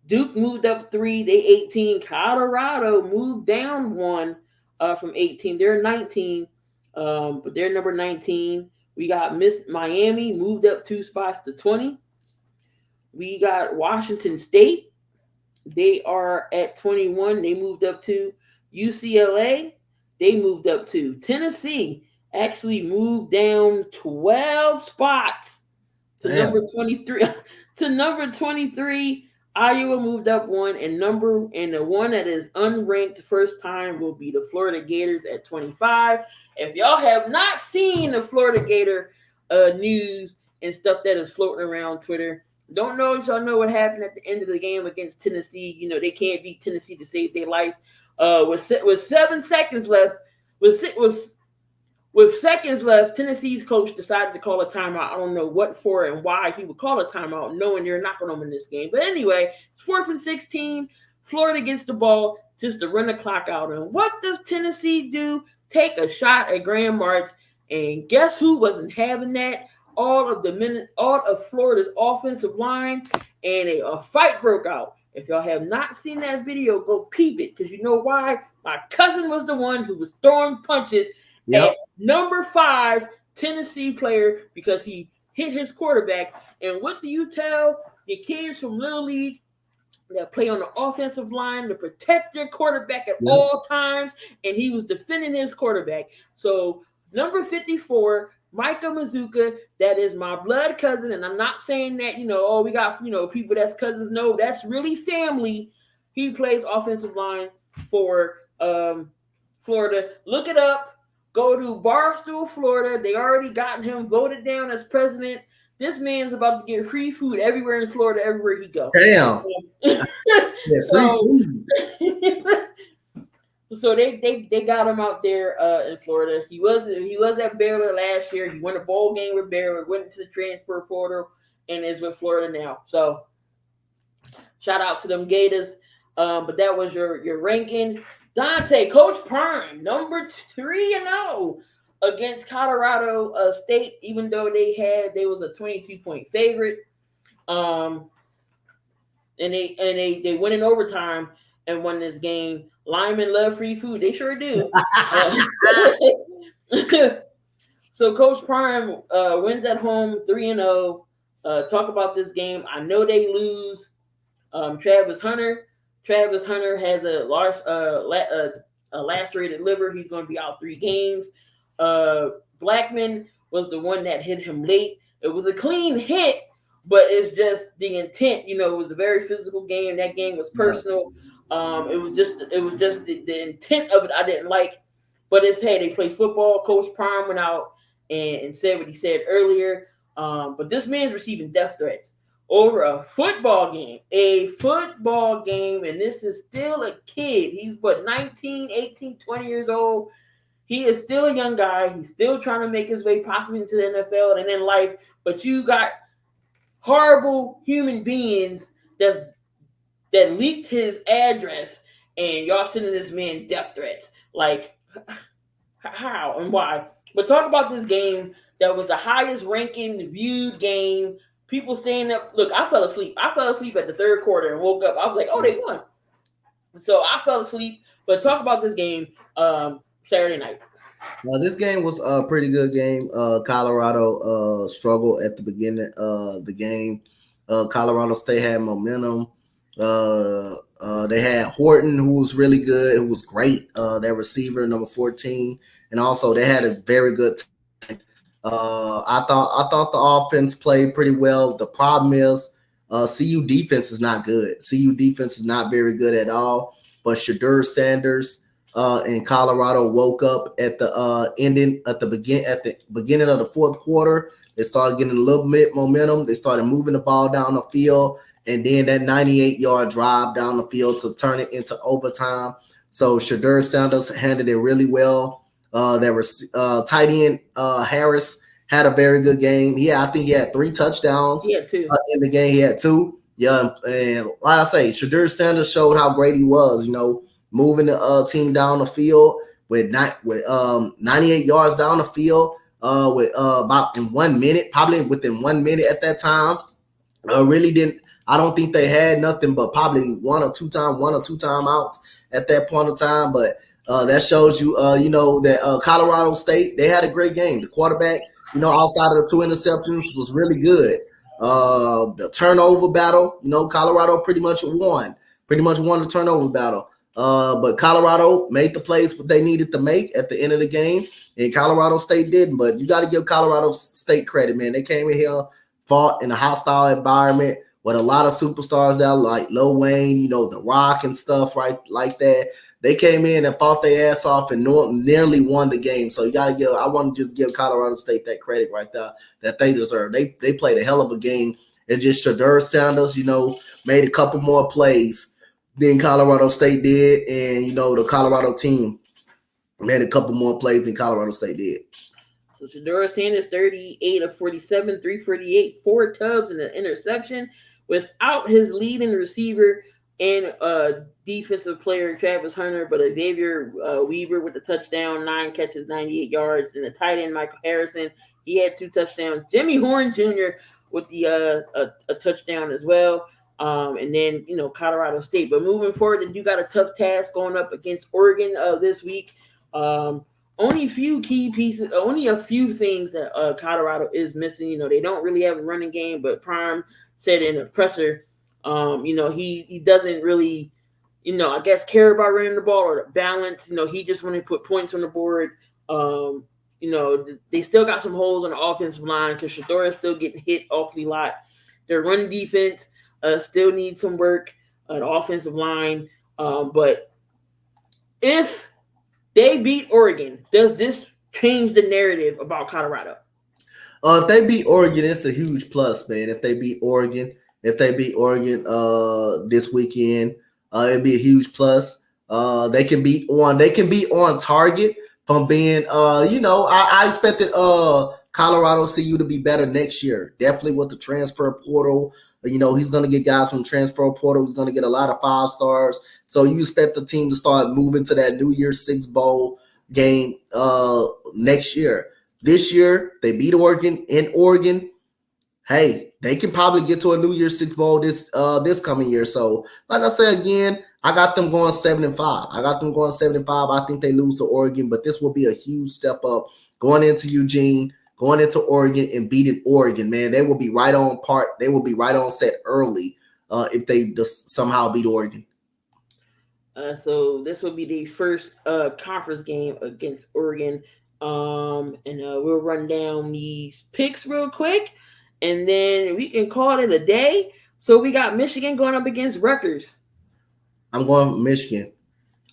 Duke moved up 3. They 18. Colorado moved down 1 from 18. They're 19, but they're number 19. We got Miami moved up 2 spots to 20. We got Washington State. They are at 21. They moved up 2. UCLA, they moved up 2. Tennessee actually moved down 12 spots to number 23. To number 23. Iowa moved up 1, and the one that is unranked first time will be the Florida Gators at 25. If y'all have not seen the Florida Gator news and stuff that is floating around Twitter, don't know if y'all know what happened at the end of the game against Tennessee. You know, they can't beat Tennessee to save their life. With 7 seconds left, with seconds left, Tennessee's coach decided to call a timeout. I don't know what for and why he would call a timeout, knowing they're not going to win this game. But anyway, it's 4th and 16. Florida gets the ball just to run the clock out. And what does Tennessee do? Take a shot at Graham Martz. And guess who wasn't having that? All of Florida's offensive line, and a fight broke out. If y'all have not seen that video, go peep it, because you know why? My cousin was the one who was throwing punches at number 5 Tennessee player because he hit his quarterback. And what do you tell the kids from Little League that play on the offensive line to protect their quarterback at all times? And he was defending his quarterback. So number 54, Micah Mazuka, that is my blood cousin. And I'm not saying that, we got, people that's cousins. No, that's really family. He plays offensive line for Florida. Look it up. Go to Barstool, Florida. They already got him voted down as president. This man's about to get free food everywhere in Florida, everywhere he goes. Damn. So they got him out there in Florida. He was at Baylor last year. He won a bowl game with Baylor, went into the transfer portal, and is with Florida now. So shout out to them Gators. But that was your ranking. Dante, Coach Prime, number 3-0 against Colorado State, even though they was a 22-point favorite. And they went in overtime and won this game. Linemen love free food. They sure do. So Coach Prime wins at home 3-0. Talk about this game. I know they lose. Travis Hunter has a lacerated liver. He's going to be out 3 games. Blackman was the one that hit him late. It was a clean hit, but it's just the intent. You know, it was a very physical game. That game was personal. It was just the intent of it I didn't like. But it's hey, they play football. Coach Prime went out and said what he said earlier. But this man's receiving death threats over a football game. And this is still a kid. He's what, 19, 18, 20 years old. He is still a young guy. He's still trying to make his way possibly into the NFL and in life. But you got horrible human beings that leaked his address, and y'all sending this man death threats. Like, how and why? But talk about this game that was the highest ranking viewed game. People staying up. Look, I fell asleep. I fell asleep at the third quarter and woke up. I was like, oh, they won. So I fell asleep. But talk about this game Saturday night. This game was a pretty good game. Colorado struggled at the beginning of the game. Colorado State had momentum. They had Horton, who was really good, who was great. Their receiver, number 14, and also they had a very good team. I thought the offense played pretty well. The problem is, CU defense is not good. CU defense is not very good at all. But Shedeur Sanders in Colorado woke up at the beginning of the fourth quarter. They started getting a little bit momentum. They started moving the ball down the field. And then that 98-yard drive down the field to turn it into overtime. So Shedeur Sanders handled it really well. There was tight end Harris had a very good game. I think he had 3 touchdowns. He had 2 in the game. He had 2. Yeah, and like I say, Shedeur Sanders showed how great he was. You know, moving the team down the field with 98 yards down the field with about in 1 minute, probably within 1 minute at that time. Really didn't. I don't think they had nothing but probably one or two timeouts at that point of time. But that shows you, that Colorado State, they had a great game. The quarterback, outside of the 2 interceptions, was really good. The turnover battle, Colorado pretty much won the turnover battle. But Colorado made the plays what they needed to make at the end of the game, and Colorado State didn't. But you got to give Colorado State credit, man. They came in here, fought in a hostile environment with a lot of superstars out like Lil Wayne, The Rock and stuff, right, like that. They came in and fought their ass off and nearly won the game. So I want to just give Colorado State that credit right there that they deserve. They played a hell of a game. And just Shedeur Sanders, made a couple more plays than Colorado State did. And, the Colorado team made a couple more plays than Colorado State did. So Shedeur Sanders, 38 of 47, 348, 4 tubs and an interception without his leading receiver and defensive player Travis Hunter, but Xavier Weaver with the touchdown, 9 catches, 98 yards, and the tight end Michael Harrison, he had 2 touchdowns. Jimmy Horn Jr. with the a touchdown as well. And then Colorado State. But moving forward, you got a tough task going up against Oregon this week. Only a few key pieces, only a few things that Colorado is missing. They don't really have a running game, but Prime said in a presser, he doesn't really, I guess care about running the ball or the balance. He just wanted to put points on the board. They still got some holes on the offensive line because Shedeur is still getting hit awfully a lot. Their running defense still needs some work on the offensive line. But if they beat Oregon, does this change the narrative about Colorado? If they beat Oregon, it's a huge plus, man. If they beat Oregon this weekend, it'd be a huge plus. They can be on target from being I expected Colorado CU to be better next year. Definitely with the transfer portal. He's going to get guys from the transfer portal. He's going to get a lot of 5 stars. So you expect the team to start moving to that New Year's Six Bowl game next year. This year, they beat Oregon in Oregon. Hey, they can probably get to a New Year's Six Bowl this coming year. So, like I said again, I got them going 7-5. I think they lose to Oregon, but this will be a huge step up going into Eugene, going into Oregon and beating Oregon, man. They will be right on part. They will be right on set early if they just somehow beat Oregon. So this will be the first conference game against Oregon. And we'll run down these picks real quick. And then we can call it a day. So we got Michigan going up against Rutgers. I'm going Michigan.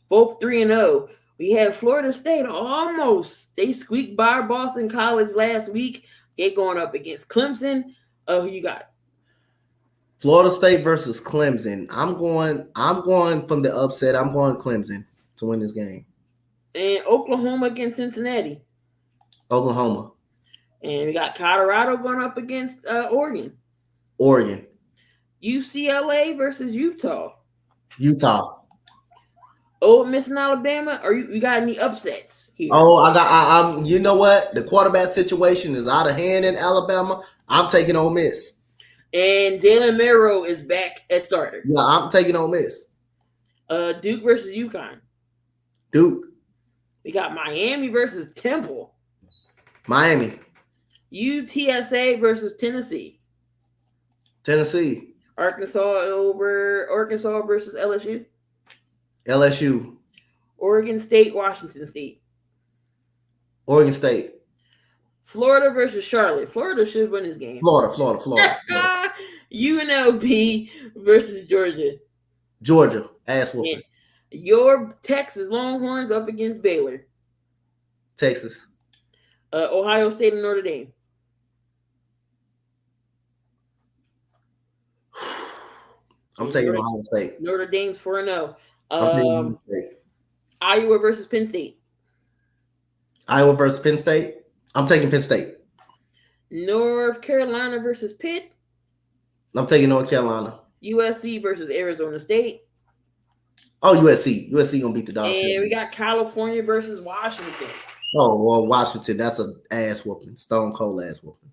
Both 3-0. We had Florida State almost. They squeaked by Boston College last week. They're going up against Clemson. Who you got? Florida State versus Clemson. I'm going from the upset. I'm going Clemson to win this game. And Oklahoma against Cincinnati. Oklahoma. And we got Colorado going up against Oregon. Oregon. UCLA versus Utah. Utah. Ole Miss and Alabama. Or you got any upsets here? Oh, I'm. You know what? The quarterback situation is out of hand in Alabama. I'm taking Ole Miss. And Jalen Merrill is back at starter. Yeah, I'm taking Ole Miss. Duke versus UConn. Duke. We got Miami versus Temple. Miami. UTSA versus Tennessee. Tennessee. Arkansas versus LSU. LSU. Oregon State, Washington State. Oregon State. Florida versus Charlotte. Florida should win this game. Florida. UNLV versus Georgia. Georgia. Ass whooping. Your Texas Longhorns up against Baylor. Texas. Ohio State and Notre Dame. I'm taking Ohio State. Notre Dame's 4-0. State. Iowa versus Penn State. Iowa versus Penn State. I'm taking Penn State. North Carolina versus Pitt. I'm taking North Carolina. USC versus Arizona State. Oh, USC. USC gonna beat the Dogs. And we got California versus Washington. Oh, well, Washington. That's an ass whooping. Stone cold ass whooping.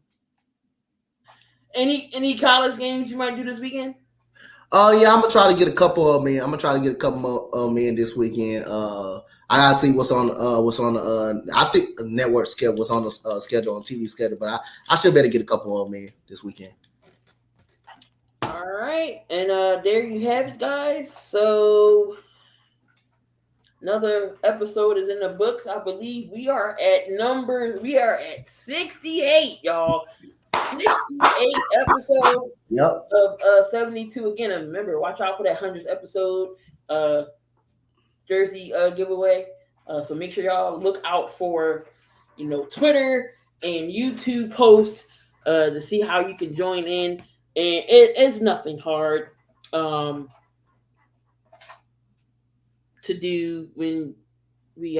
Any college games you might do this weekend? Yeah, I'm gonna try to get a couple of them in. I'm gonna try to get a couple more of them in this weekend. I gotta see what's on the I think the network schedule was on the schedule on TV schedule, but I should better get a couple of them in this weekend. All right, and there you have it, guys. So another episode is in the books. I believe we are at 68, y'all. 68 episodes of 72. Again, remember, watch out for that 100th episode jersey giveaway. So make sure y'all look out for, Twitter and YouTube posts to see how you can join in. And it's nothing hard to do when we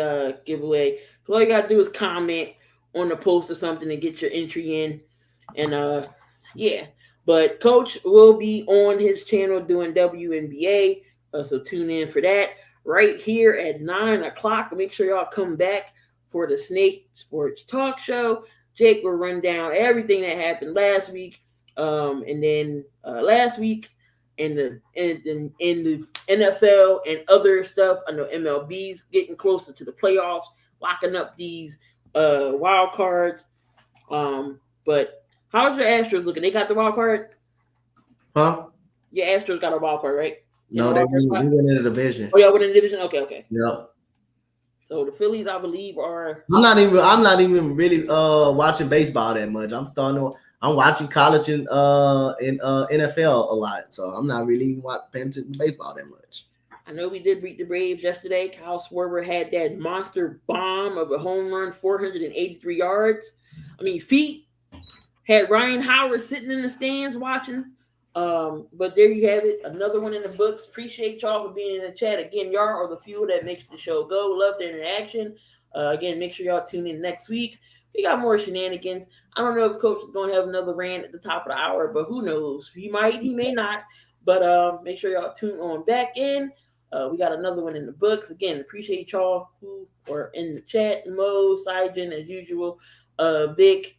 give away. So all you gotta do is comment on the post or something and get your entry in. And but Coach will be on his channel doing WNBA, so tune in for that right here at 9:00. Make sure y'all come back for the Snake Sports Talk Show. Jake will run down everything that happened last week, and then last week in the NFL and other stuff. I know MLB's getting closer to the playoffs, locking up these wild cards. But how's your Astros looking? They got the wild card? Huh? Your Astros got a wild card, right? No, they went in the division. Oh, yeah, went in the division? Okay. Yeah. So the Phillies, I believe, are... I'm not even really watching baseball that much. I'm watching college and NFL a lot. So I'm not really paying attention to baseball that much. I know we did beat the Braves yesterday. Kyle Schwarber had that monster bomb of a home run, 483 yards. Feet. Had Ryan Howard sitting in the stands watching. But there you have it. Another one in the books. Appreciate y'all for being in the chat. Again, y'all are the fuel that makes the show go. Love the interaction. Again, make sure y'all tune in next week. We got more shenanigans. I don't know if Coach is going to have another rant at the top of the hour, but who knows? He might, he may not. But make sure y'all tune on back in. We got another one in the books. Again, appreciate y'all who are in the chat. Mo, Syjan, as usual. Vic,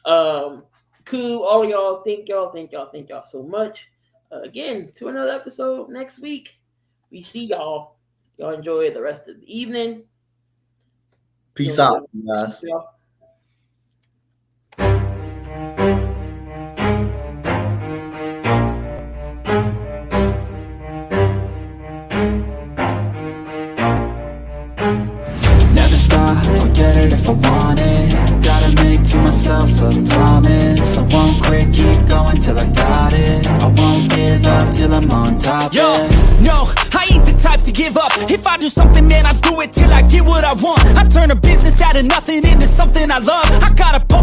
Cool, all of y'all. Thank y'all so much. Again, to another episode next week. We see y'all. Y'all enjoy the rest of the evening. Peace out, guys. Peace, y'all. Never stop, I'll get it if I want it. Gotta make to myself a promise, I won't quit, won't give up till I'm on top. Yo, Yeah. no, I ain't the type to give up. If I do something, man, I do it till I get what I want. I turn a business out of nothing into something I love. I got a poker